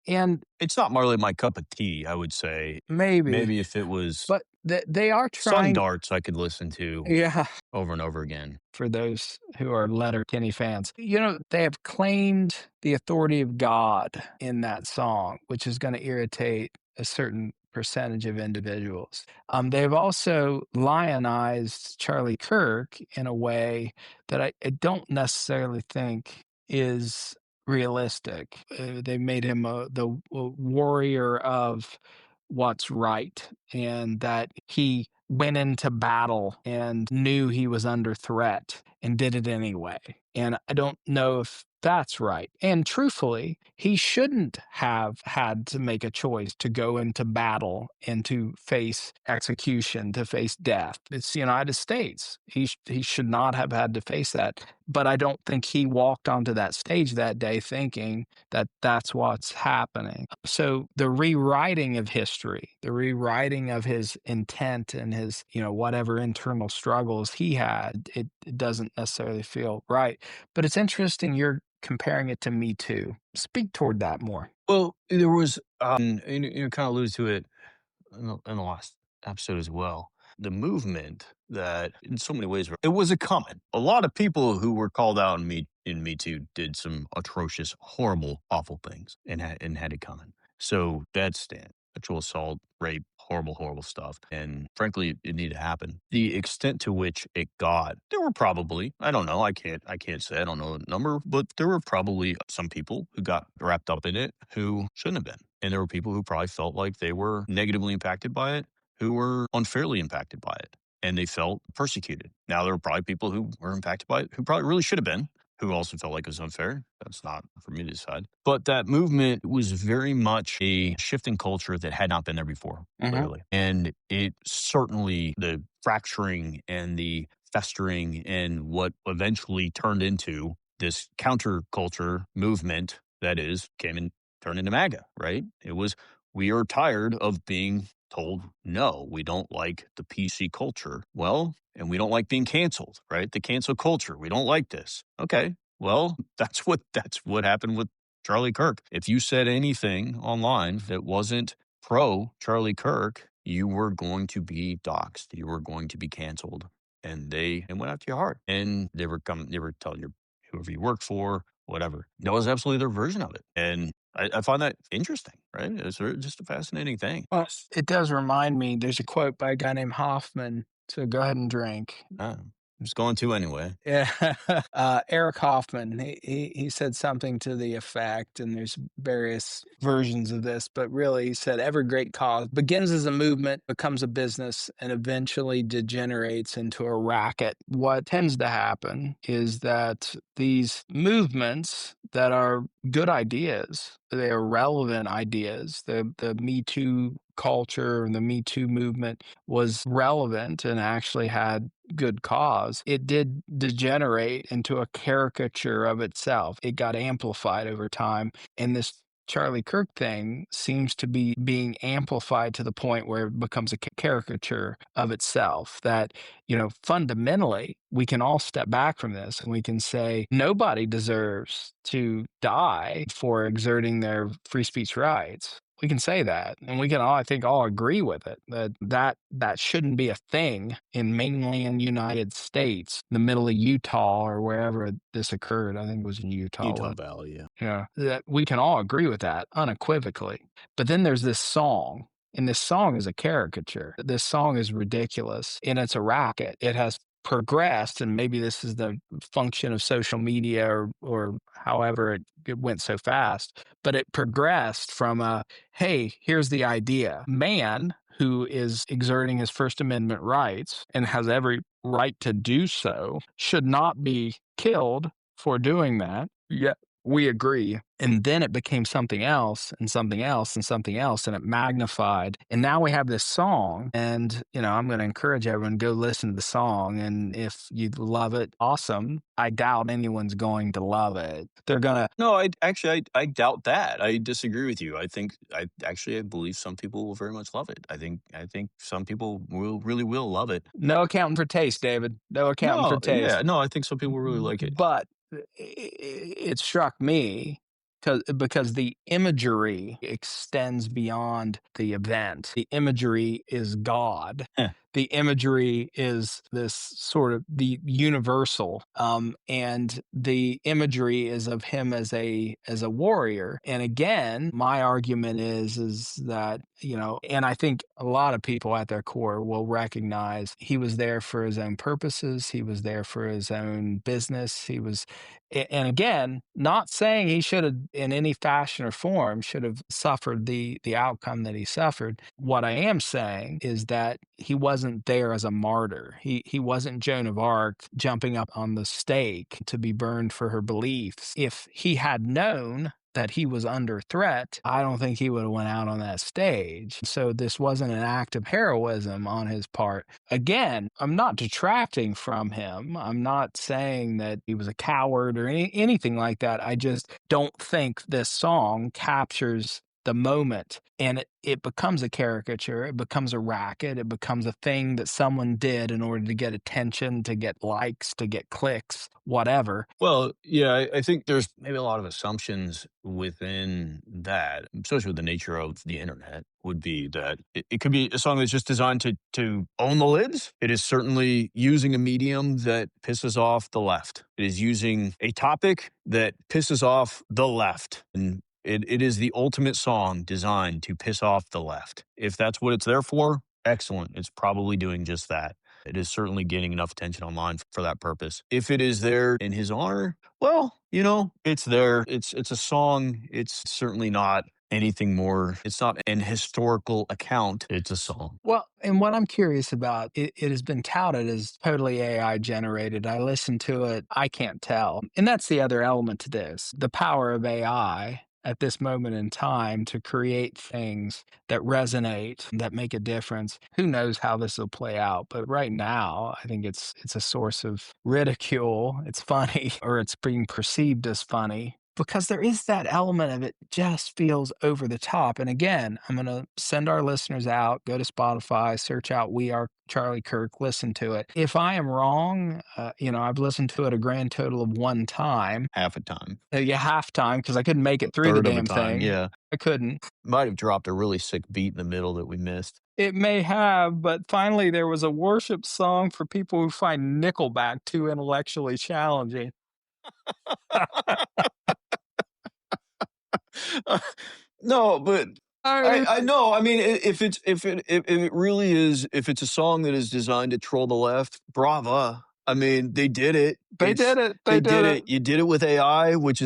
Speaker 2: And
Speaker 1: It's not really my cup of tea, I would say.
Speaker 2: maybe,
Speaker 1: Maybe if it was
Speaker 2: but they are
Speaker 1: Sun
Speaker 2: trying.
Speaker 1: Darts, I could listen to
Speaker 2: Yeah.
Speaker 1: over and over again.
Speaker 2: For those who are Letterkenny fans. They have claimed the authority of God in that song, which is going to irritate a certain percentage of individuals. They've also lionized Charlie Kirk in a way that I don't necessarily think is realistic. They made him the warrior of what's right, and that he went into battle and knew he was under threat and did it anyway. And I don't know if that's right. And truthfully, he shouldn't have had to make a choice to go into battle and to face execution, to face death. It's the United States. He should not have had to face that. But I don't think he walked onto that stage that day thinking that that's what's happening. So the rewriting of history, the rewriting of his intent and his, whatever internal struggles he had, it doesn't necessarily feel right. But it's interesting you're comparing it to Me Too. Speak toward that more.
Speaker 1: Well, there was, you kind of alluded to it in the last episode as well. The movement that, in so many ways, it was a comment. A lot of people who were called out in Me Too did some atrocious, horrible, awful things and had it coming. So that's sexual assault, rape, horrible, horrible stuff. And frankly, it needed to happen. The extent to which it got, there were probably, I don't know, I can't say, I don't know the number, but there were probably some people who got wrapped up in it who shouldn't have been. And there were people who probably felt like they were negatively impacted by it, who were unfairly impacted by it, and they felt persecuted. Now, there were probably people who were impacted by it who probably really should have been, who also felt like it was unfair. That's not for me to decide. But that movement was very much a shifting culture that had not been there before, clearly. And it certainly, the fracturing and the festering and what eventually turned into this counterculture movement that is came and turned into MAGA, right? It was, we are tired of being told no, we don't like the PC culture. Well, and we don't like being canceled, right? The cancel culture. We don't like this. Okay. Well, that's what happened with Charlie Kirk. If you said anything online that wasn't pro Charlie Kirk, you were going to be doxxed. You were going to be canceled. And they went after you hard. And they were telling you whoever you work for, whatever. That was absolutely their version of it. And I find that interesting, right? It's just a fascinating thing.
Speaker 2: Well, it does remind me, there's a quote by a guy named Hoffman. So go ahead and drink.
Speaker 1: I'm just going to anyway.
Speaker 2: Yeah. Eric Hoffman, he said something to the effect, and there's various versions of this, but really he said, every great cause begins as a movement, becomes a business, and eventually degenerates into a racket. What tends to happen is that these movements that are good ideas, they are relevant ideas. The Me Too culture and the Me Too movement was relevant and actually had good cause. It did degenerate into a caricature of itself. It got amplified over time. And this Charlie Kirk thing seems to be being amplified to the point where it becomes a caricature of itself. That, fundamentally, we can all step back from this and we can say nobody deserves to die for exerting their free speech rights. We can say that, and we can all, I think, all agree with it, that shouldn't be a thing in mainland United States, the middle of Utah or wherever this occurred. I think it was in Utah.
Speaker 1: Valley, yeah.
Speaker 2: Yeah, that we can all agree with that unequivocally. But then there's this song, and this song is a caricature. This song is ridiculous, and it's a racket. It has progressed, and maybe this is the function of social media or however it went so fast, but it progressed from hey, here's the idea. Man who is exerting his First Amendment rights and has every right to do so should not be killed for doing that. Yet we agree. And then it became something else and something else and something else, and it magnified. And now we have this song, and I'm going to encourage everyone to go listen to the song. And if you love it, awesome. I doubt anyone's going to love it. They're gonna.
Speaker 1: No, I doubt that. I disagree with you. I believe some people will very much love it. I think some people really will love it.
Speaker 2: No accounting for taste, David. No accounting for
Speaker 1: No,
Speaker 2: taste.
Speaker 1: yeah, no, I think some people really like it.
Speaker 2: But it struck me because the imagery extends beyond the event. The imagery is God.
Speaker 1: Eh.
Speaker 2: The imagery is this sort of the universal, and the imagery is of him as a warrior. And again, my argument is that and I think a lot of people at their core will recognize he was there for his own purposes. He was there for his own business. And again, not saying he should have, in any fashion or form, should have suffered the outcome that he suffered. What I am saying is that he wasn't there as a martyr. He wasn't Joan of Arc jumping up on the stake to be burned for her beliefs. If he had known that he was under threat, I don't think he would have went out on that stage. So this wasn't an act of heroism on his part. Again, I'm not detracting from him. I'm not saying that he was a coward or anything like that. I just don't think this song captures the moment, and it becomes a caricature. It becomes a racket. It becomes a thing that someone did in order to get attention, to get likes, to get clicks, whatever.
Speaker 1: Well, yeah, I think there's maybe a lot of assumptions within that, especially with the nature of the internet, would be that it could be a song that's just designed to own the libs. It is certainly using a medium that pisses off the left. It is using a topic that pisses off the left. And it is the ultimate song designed to piss off the left. If that's what it's there for, excellent. It's probably doing just that. It is certainly gaining enough attention online for that purpose. If it is there in his honor, well, it's there. It's a song. It's certainly not anything more. It's not an historical account. It's a song.
Speaker 2: Well, and what I'm curious about, it has been touted as totally AI generated. I listened to it. I can't tell. And that's the other element to this. The power of AI at this moment in time to create things that resonate, that make a difference. Who knows how this will play out? But right now, I think it's a source of ridicule. It's funny, or it's being perceived as funny. Because there is that element of it just feels over the top. And again, I'm going to send our listeners out, go to Spotify, search out We Are Charlie Kirk, listen to it. If I am wrong, I've listened to it a grand total of one time.
Speaker 1: Half a time.
Speaker 2: Yeah, half time, because I couldn't make it through the
Speaker 1: Third of a
Speaker 2: damn
Speaker 1: time,
Speaker 2: thing.
Speaker 1: yeah.
Speaker 2: I couldn't.
Speaker 1: Might have dropped a really sick beat in the middle that we missed.
Speaker 2: It may have, but finally there was a worship song for people who find Nickelback too intellectually challenging.
Speaker 1: No, but I know. I mean, if it really is, if it's a song that is designed to troll the left, brava. I mean, they did it.
Speaker 2: They did it. They did it.
Speaker 1: You did it with AI, which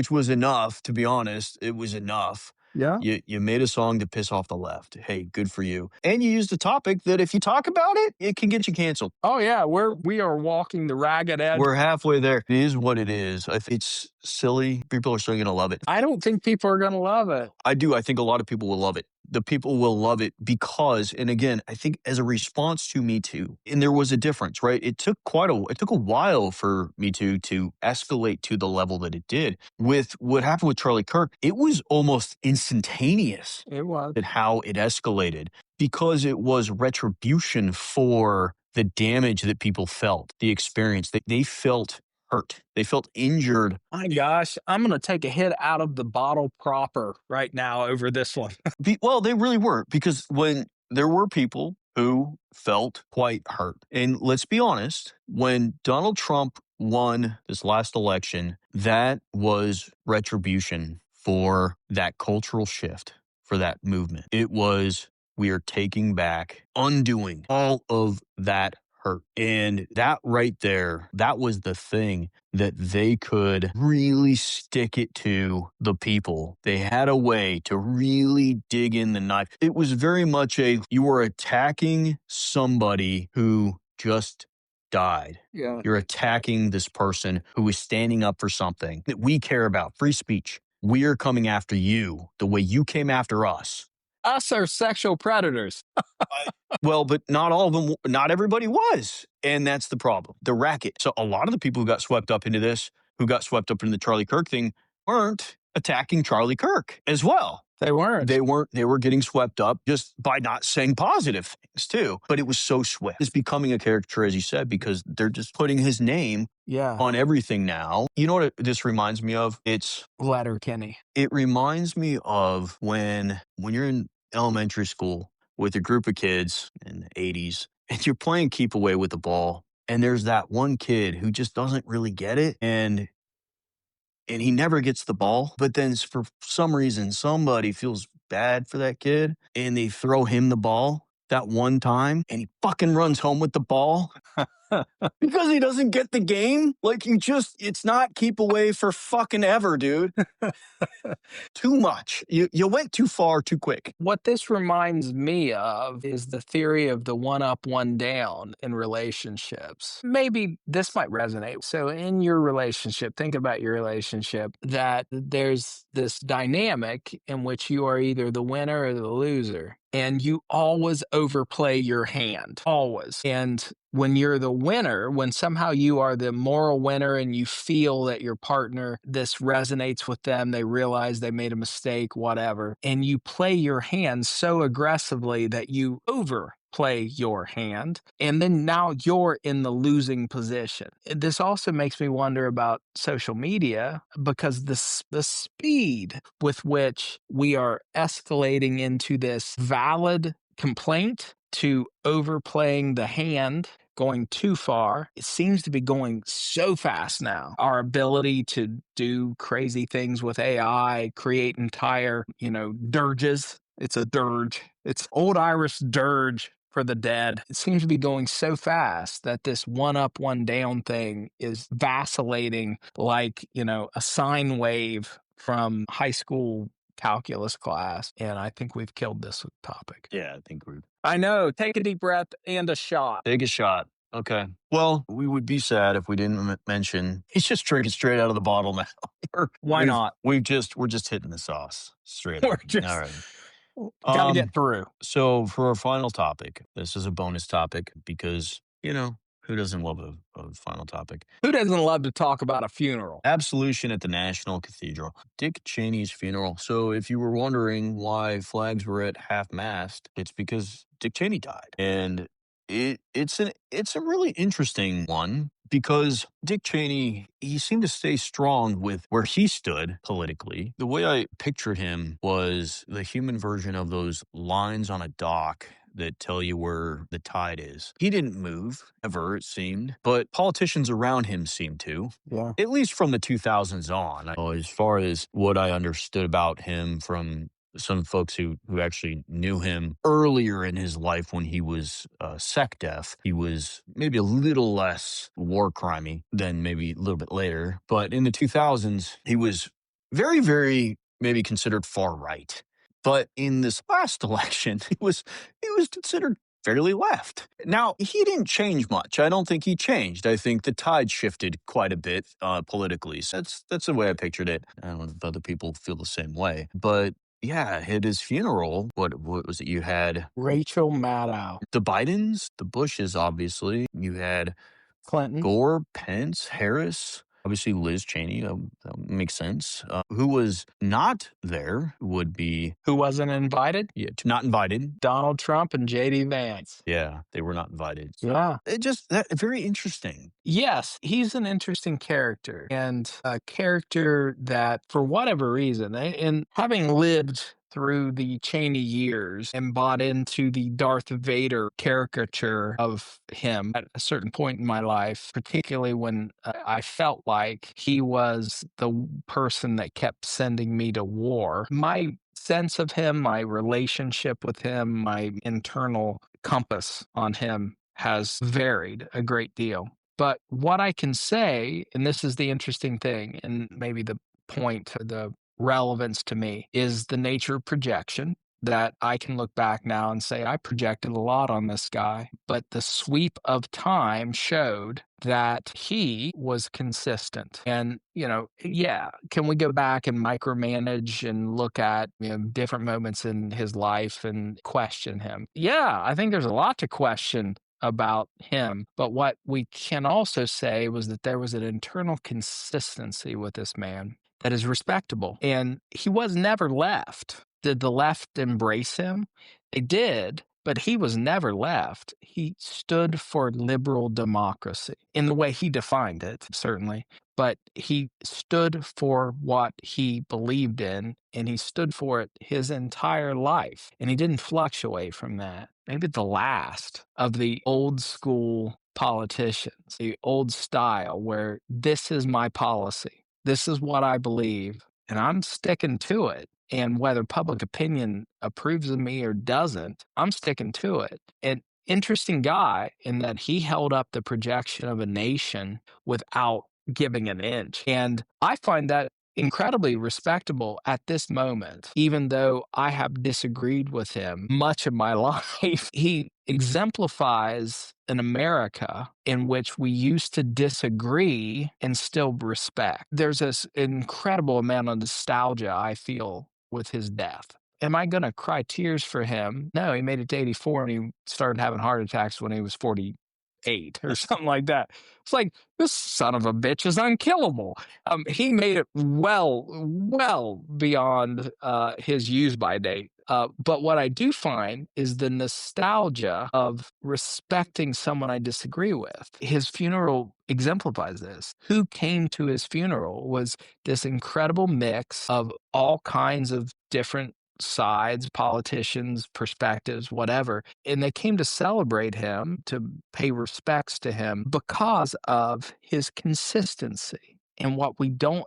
Speaker 1: was enough. To be honest, it was enough.
Speaker 2: Yeah.
Speaker 1: You made a song to piss off the left. Hey, good for you. And you used a topic that if you talk about it, it can get you canceled.
Speaker 2: Oh yeah, we are walking the ragged edge.
Speaker 1: We're halfway there. It is what it is. I think it's silly. People are still going to love it.
Speaker 2: I don't think people are going to love it.
Speaker 1: I do. I think a lot of people will love it. The people will love it because, and again, I think as a response to Me Too, and there was a difference, right? It took a while for Me Too to escalate to the level that it did. With what happened with Charlie Kirk, it was almost instantaneous.
Speaker 2: It was.
Speaker 1: At how it escalated because it was retribution for the damage that people felt, the experience that they felt hurt. They felt injured.
Speaker 2: My gosh, I'm going to take a hit out of the bottle proper right now over this one.
Speaker 1: Well, they really were, because when there were people who felt quite hurt. And let's be honest, when Donald Trump won this last election, that was retribution for that cultural shift, for that movement. It was, we are taking back, undoing all of that hurt. And that right there, that was the thing that they could really stick it to the people. They had a way to really dig in the knife. It was very much you were attacking somebody who just died.
Speaker 2: Yeah.
Speaker 1: You're attacking this person who is standing up for something that we care about, free speech. We are coming after you the way you came after us.
Speaker 2: Us are sexual predators.
Speaker 1: Well, but not all of them, not everybody was. And that's the problem, the racket. So a lot of the people who got swept up into this, who got swept up into the Charlie Kirk thing, weren't attacking Charlie Kirk as well.
Speaker 2: They weren't.
Speaker 1: They were getting swept up just by not saying positive things too. But it was so swift. It's becoming a caricature, as you said, because they're just putting his name on everything now. You know what this reminds me of? It's
Speaker 2: Letterkenny.
Speaker 1: It reminds me of when you're in elementary school with a group of kids in the 80s and you're playing keep away with the ball. And there's that one kid who just doesn't really get it. And he never gets the ball. But then for some reason, somebody feels bad for that kid and they throw him the ball that one time and he fucking runs home with the ball because he doesn't get the game. Like it's not keep away for fucking ever, dude. Too much. You went too far too quick.
Speaker 2: What this reminds me of is the theory of the one up, one down in relationships. Maybe this might resonate. So in your relationship, think about your relationship, that there's this dynamic in which you are either the winner or the loser. And you always overplay your hand, always. And when you're the winner, when somehow you are the moral winner and you feel that your partner, this resonates with them, they realize they made a mistake, whatever, and you play your hand so aggressively that you overplay your hand, and then now you're in the losing position. This also makes me wonder about social media, because the speed with which we are escalating into this valid complaint to overplaying the hand, going too far. It seems to be going so fast now. Our ability to do crazy things with AI, create entire, dirges. It's a dirge. It's Old Irish dirge for the dead. It seems to be going so fast that this one up, one down thing is vacillating like, a sine wave from high school calculus class. And I think we've killed this topic.
Speaker 1: Yeah, I think
Speaker 2: I know. Take a deep breath and a shot.
Speaker 1: Take a shot. Okay. Well, we would be sad if we didn't mention he's just drinking straight out of the bottle now.
Speaker 2: Why not?
Speaker 1: We're just hitting the sauce straight
Speaker 2: We're
Speaker 1: up. All
Speaker 2: just
Speaker 1: right.
Speaker 2: got to get through.
Speaker 1: So for our final topic, this is a bonus topic because, who doesn't love a final topic?
Speaker 2: Who doesn't love to talk about a funeral?
Speaker 1: Absolution at the National Cathedral. Dick Cheney's funeral. So if you were wondering why flags were at half mast, it's because Dick Cheney died. And it's a really interesting one because Dick Cheney, he seemed to stay strong with where he stood politically. The way I pictured him was the human version of those lines on a dock that tell you where the tide is. He didn't move ever, it seemed, but politicians around him seemed to.
Speaker 2: Yeah.
Speaker 1: At least from the 2000s on. As far as what I understood about him from some folks who actually knew him earlier in his life when he was sec def, he was maybe a little less war crimey than maybe a little bit later. But in the 2000s, he was very, very maybe considered far right. But in this last election, he was considered fairly left. Now, he didn't change much. I don't think he changed. I think the tide shifted quite a bit politically. So that's the way I pictured it. I don't know if other people feel the same way. But yeah, at his funeral, what was it? You had
Speaker 2: Rachel Maddow,
Speaker 1: the Bidens, the Bushes, obviously. You had
Speaker 2: Clinton.
Speaker 1: Gore, Pence, Harris, obviously Liz Cheney. That makes sense. Who was not there would be,
Speaker 2: Who wasn't invited?
Speaker 1: not invited.
Speaker 2: Donald Trump and J.D. Vance.
Speaker 1: Yeah, they were not invited.
Speaker 2: Yeah.
Speaker 1: It just that very interesting.
Speaker 2: Yes, he's an interesting character, and a character that, for whatever reason, and having lived through the Cheney years and bought into the Darth Vader caricature of him at a certain point in my life, particularly when I felt like he was the person that kept sending me to war. My sense of him, my relationship with him, my internal compass on him has varied a great deal. But what I can say, and this is the interesting thing, and maybe the point, the relevance to me, is the nature of projection. That I can look back now and say, I projected a lot on this guy, but the sweep of time showed that he was consistent. And, can we go back and micromanage and look at different moments in his life and question him? Yeah, I think there's a lot to question about him. But what we can also say was that there was an internal consistency with this man that is respectable. And he was never left. Did the left embrace him? They did, but he was never left. He stood for liberal democracy in the way he defined it, certainly. But he stood for what he believed in, and he stood for it his entire life. And he didn't fluctuate from that. Maybe the last of the old school politicians, the old style where this is my policy, this is what I believe, and I'm sticking to it. And whether public opinion approves of me or doesn't, I'm sticking to it. And interesting guy in that he held up the projection of a nation without giving an inch. And I find that incredibly respectable at this moment, even though I have disagreed with him much of my life. He exemplifies an America in which we used to disagree and still respect. There's this incredible amount of nostalgia I feel with his death. Am I going to cry tears for him? No, he made it to 84 and he started having heart attacks when he was 48 or something like that. It's like, this son of a bitch is unkillable. He made it well beyond his use-by date. But what I do find is the nostalgia of respecting someone I disagree with. His funeral exemplifies this. Who came to his funeral was this incredible mix of all kinds of different sides, politicians, perspectives, whatever. And they came to celebrate him, to pay respects to him because of his consistency. And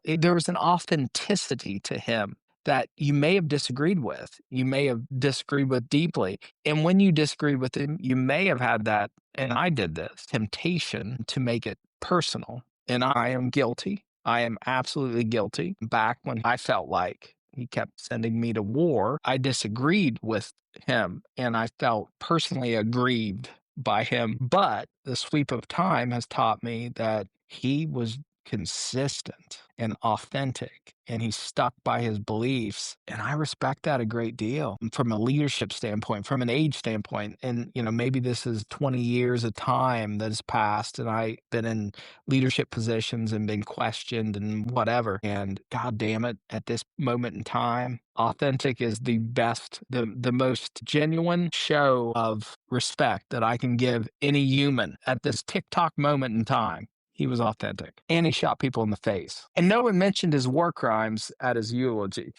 Speaker 2: there was an authenticity to him that you may have disagreed with, you may have disagreed with deeply. And when you disagreed with him, you may have had that, and I did this, temptation to make it personal. And I am guilty. I am absolutely guilty. Back when I felt like he kept sending me to war, I disagreed with him, and I felt personally aggrieved by him. But the sweep of time has taught me that he was consistent and authentic, and he stuck by his beliefs. And I respect that a great deal from a leadership standpoint, from an age standpoint. And, maybe this is 20 years of time that has passed, and I've been in leadership positions and been questioned and whatever. And God damn it, at this moment in time, authentic is the best, the most genuine show of respect that I can give any human at this TikTok moment in time. He was authentic, and he shot people in the face. And no one mentioned his war crimes at his eulogy.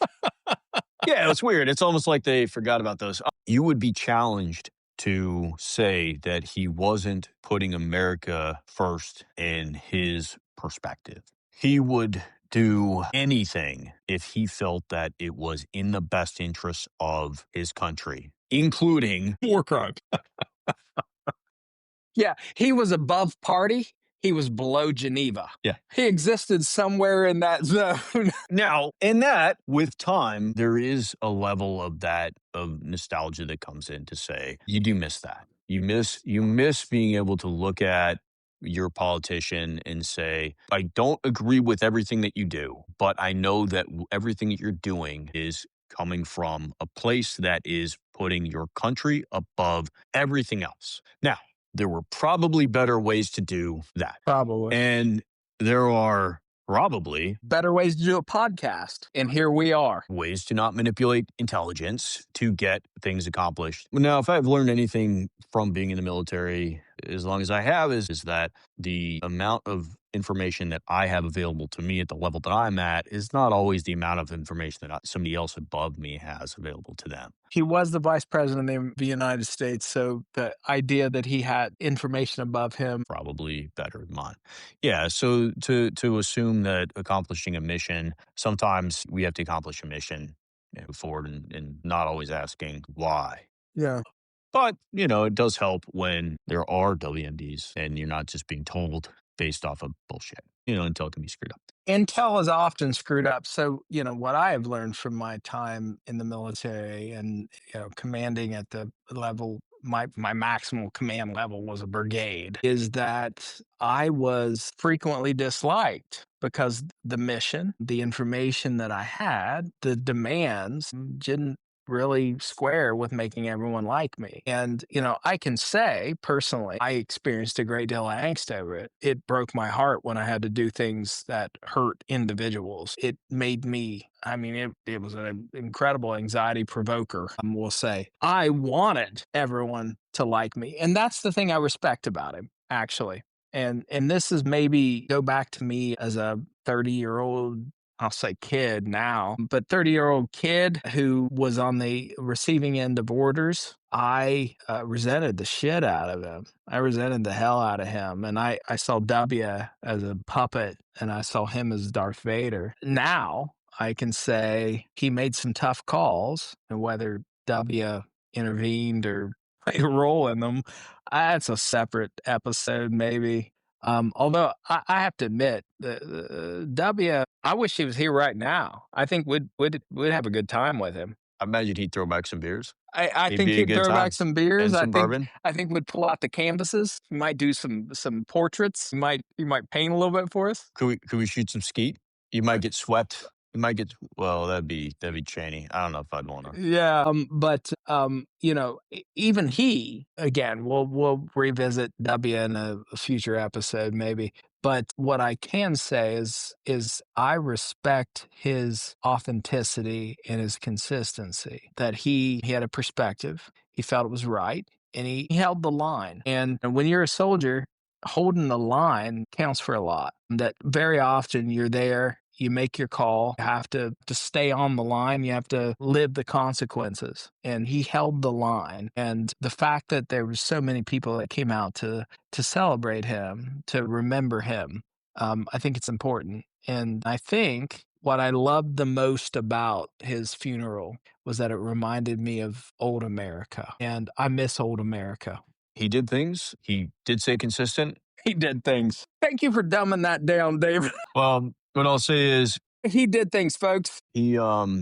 Speaker 1: Yeah, it's weird. It's almost like they forgot about those. You would be challenged to say that he wasn't putting America first in his perspective. He would do anything if he felt that it was in the best interest of his country, including war crimes.
Speaker 2: Yeah, he was above party. He was below Geneva.
Speaker 1: Yeah.
Speaker 2: He existed somewhere in that zone.
Speaker 1: Now, in that, with time, there is a level of nostalgia that comes in to say, you do miss that. You miss being able to look at your politician and say, I don't agree with everything that you do, but I know that everything that you're doing is coming from a place that is putting your country above everything else. Now, there were probably better ways to do that.
Speaker 2: Probably.
Speaker 1: And there are probably
Speaker 2: better ways to do a podcast. And here we are.
Speaker 1: Ways to not manipulate intelligence to get things accomplished. Now, if I've learned anything from being in the military, as long as I have, is that the amount of information that I have available to me at the level that I'm at is not always the amount of information that somebody else above me has available to them.
Speaker 2: He was the vice president of the United States, so the idea that he had information above him
Speaker 1: probably better than mine. Yeah, so to assume that accomplishing a mission, sometimes we have to accomplish a mission forward and not always asking why.
Speaker 2: Yeah.
Speaker 1: But, it does help when there are WMDs and you're not just being told based off of bullshit, until it can be screwed up.
Speaker 2: Intel is often screwed up. So, what I have learned from my time in the military and, commanding at the level, my maximal command level was a brigade, is that I was frequently disliked because the mission, the information that I had, the demands didn't really square with making everyone like me. And, I can say personally, I experienced a great deal of angst over it. It broke my heart when I had to do things that hurt individuals. It made me, it was an incredible anxiety provoker, we'll say. I wanted everyone to like me. And that's the thing I respect about him, actually. And this is maybe go back to me as a 30-year-old, I'll say kid now, but 30-year-old kid who was on the receiving end of orders. I resented the shit out of him. I resented the hell out of him. And I saw W as a puppet, and I saw him as Darth Vader. Now I can say he made some tough calls, and whether W intervened or played a role in them, that's a separate episode maybe. Although I have to admit, W, I wish he was here right now. I think we'd have a good time with him.
Speaker 1: I imagine he'd throw back some beers.
Speaker 2: I think he'd throw back some beers.
Speaker 1: And some bourbon.
Speaker 2: I think we'd pull out the canvases. He might do some portraits. He might paint a little bit for us.
Speaker 1: Could we shoot some skeet? You might get swept. You might get, well, that'd be Cheney. I don't know if I'd want to.
Speaker 2: Yeah. But even he, again, we'll revisit W in a future episode maybe. But what I can say is I respect his authenticity and his consistency, that he had a perspective. He felt it was right, and he held the line. And when you're a soldier, holding the line counts for a lot. That very often you're there, you make your call, you have to stay on the line, you have to live the consequences. And he held the line. And the fact that there were so many people that came out to celebrate him, to remember him, I think it's important. And I think what I loved the most about his funeral was that it reminded me of old America. And I miss old America.
Speaker 1: He did things. He did stay consistent.
Speaker 2: He did things. Thank you for dumbing that down, David.
Speaker 1: Well, what I'll say is
Speaker 2: He did things, folks.
Speaker 1: He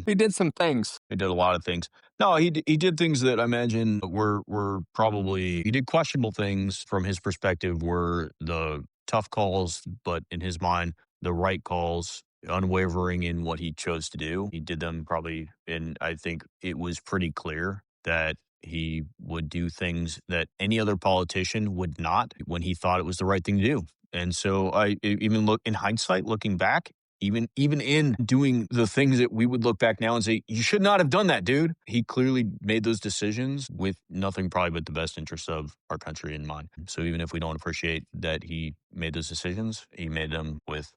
Speaker 2: He did some things.
Speaker 1: He did a lot of things. No, he did things that I imagine were probably he did questionable things from his perspective were the tough calls, but in his mind, the right calls, unwavering in what he chose to do. He did them probably and I think it was pretty clear that he would do things that any other politician would not when he thought it was the right thing to do. And so even look in hindsight, looking back, even in doing the things that we would look back now and say, you should not have done that, dude. He clearly made those decisions with nothing probably but the best interest of our country in mind. So even if we don't appreciate that he made those decisions, he made them with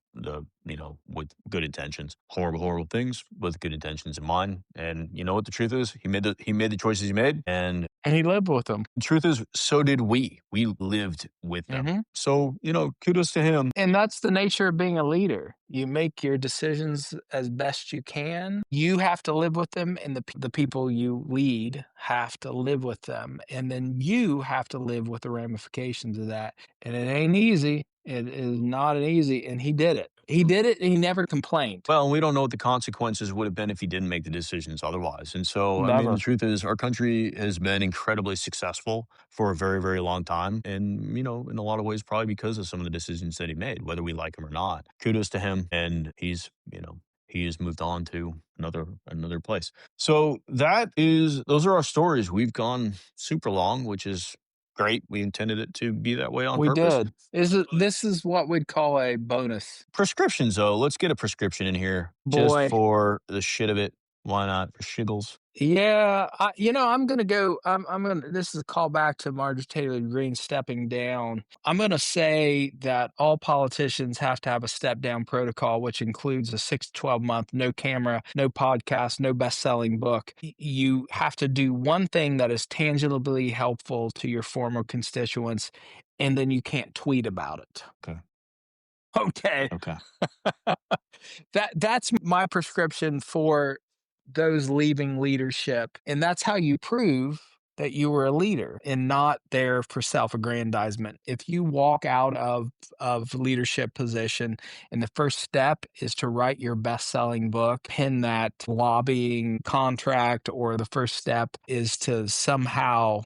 Speaker 1: with good intentions. Horrible things with good intentions in mind. And you know what the truth is? He made the choices he made, and
Speaker 2: And he lived with them.
Speaker 1: the truth is, so did we. We lived with them.
Speaker 2: Mhm.
Speaker 1: So, kudos to him.
Speaker 2: And that's the nature of being a leader. You make your decisions as best you can. You have to live with them, and the people you lead have to live with them. And then you have to live with the ramifications of that. And it ain't easy. It is not an easy. And he did it. He did it, and he never complained.
Speaker 1: Well, we don't know what the consequences would have been if he didn't make the decisions otherwise. And so, I mean,
Speaker 2: Never.
Speaker 1: the truth is, our country has been incredibly successful for a very, very long time. And, in a lot of ways, probably because of some of the decisions that he made, whether we like him or not. Kudos to him. And he has moved on to another place. So those are our stories. We've gone super long, which is great. We intended it to be that way on
Speaker 2: We
Speaker 1: purpose.
Speaker 2: did. This is what we'd call a bonus.
Speaker 1: Prescriptions, though. Let's get a prescription in here just
Speaker 2: Boy.
Speaker 1: for the shit of it. Why not? For shiggles.
Speaker 2: Yeah, I'm gonna go. I'm gonna. This is a call back to Marjorie Taylor Greene stepping down. I'm gonna say that all politicians have to have a step down protocol, which includes a 6 to 12 month no camera, no podcast, no best selling book. You have to do one thing that is tangibly helpful to your former constituents, and then you can't tweet about it.
Speaker 1: Okay.
Speaker 2: Okay.
Speaker 1: Okay.
Speaker 2: That's my prescription for those leaving leadership. And that's how you prove that you were a leader and not there for self-aggrandizement. If you walk out of leadership position and the first step is to write your best-selling book, pin that lobbying contract, or the first step is to somehow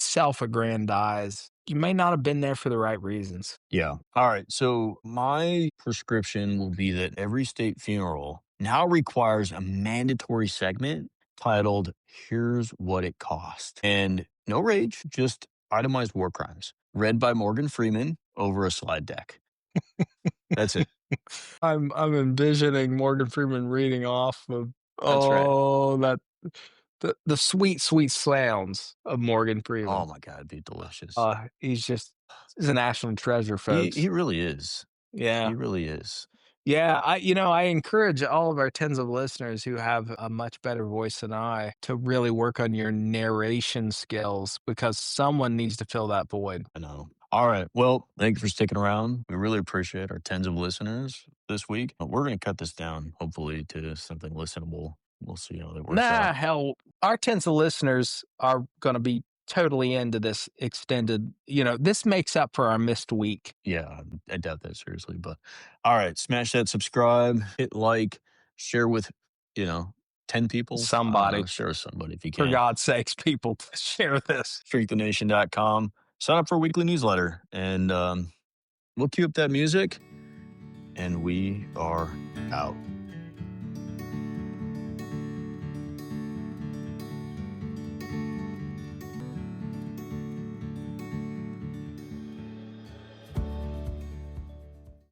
Speaker 2: self-aggrandize, you may not have been there for the right reasons.
Speaker 1: Yeah. All right. So my prescription will be that every state funeral now requires a mandatory segment titled "Here's What It Cost." And no rage, just itemized war crimes, read by Morgan Freeman over a slide deck. That's it.
Speaker 2: I'm envisioning Morgan Freeman reading off of
Speaker 1: That's right.
Speaker 2: that the sweet, sweet sounds of Morgan
Speaker 1: Oh
Speaker 2: Freeman.
Speaker 1: my God, it'd be delicious.
Speaker 2: He's a national treasure, folks.
Speaker 1: He really is.
Speaker 2: Yeah.
Speaker 1: He really is.
Speaker 2: Yeah, I encourage all of our tens of listeners who have a much better voice than I to really work on your narration skills, because someone needs to fill that void.
Speaker 1: I know. All right. Well, thank you for sticking around. We really appreciate our tens of listeners this week. We're going to cut this down, hopefully, to something listenable. We'll see how that works out.
Speaker 2: Hell, our tens of listeners are going to be totally into this extended, this makes up for our missed week.
Speaker 1: Yeah, I doubt that seriously. But all right, smash that subscribe, hit like, share with, 10 people. I don't
Speaker 2: Somebody.
Speaker 1: know, share with somebody if you
Speaker 2: For
Speaker 1: can.
Speaker 2: God's sakes, people, share this.
Speaker 1: ShrinkTheNation.com. Sign up for a weekly newsletter, and we'll cue up that music, and we are out.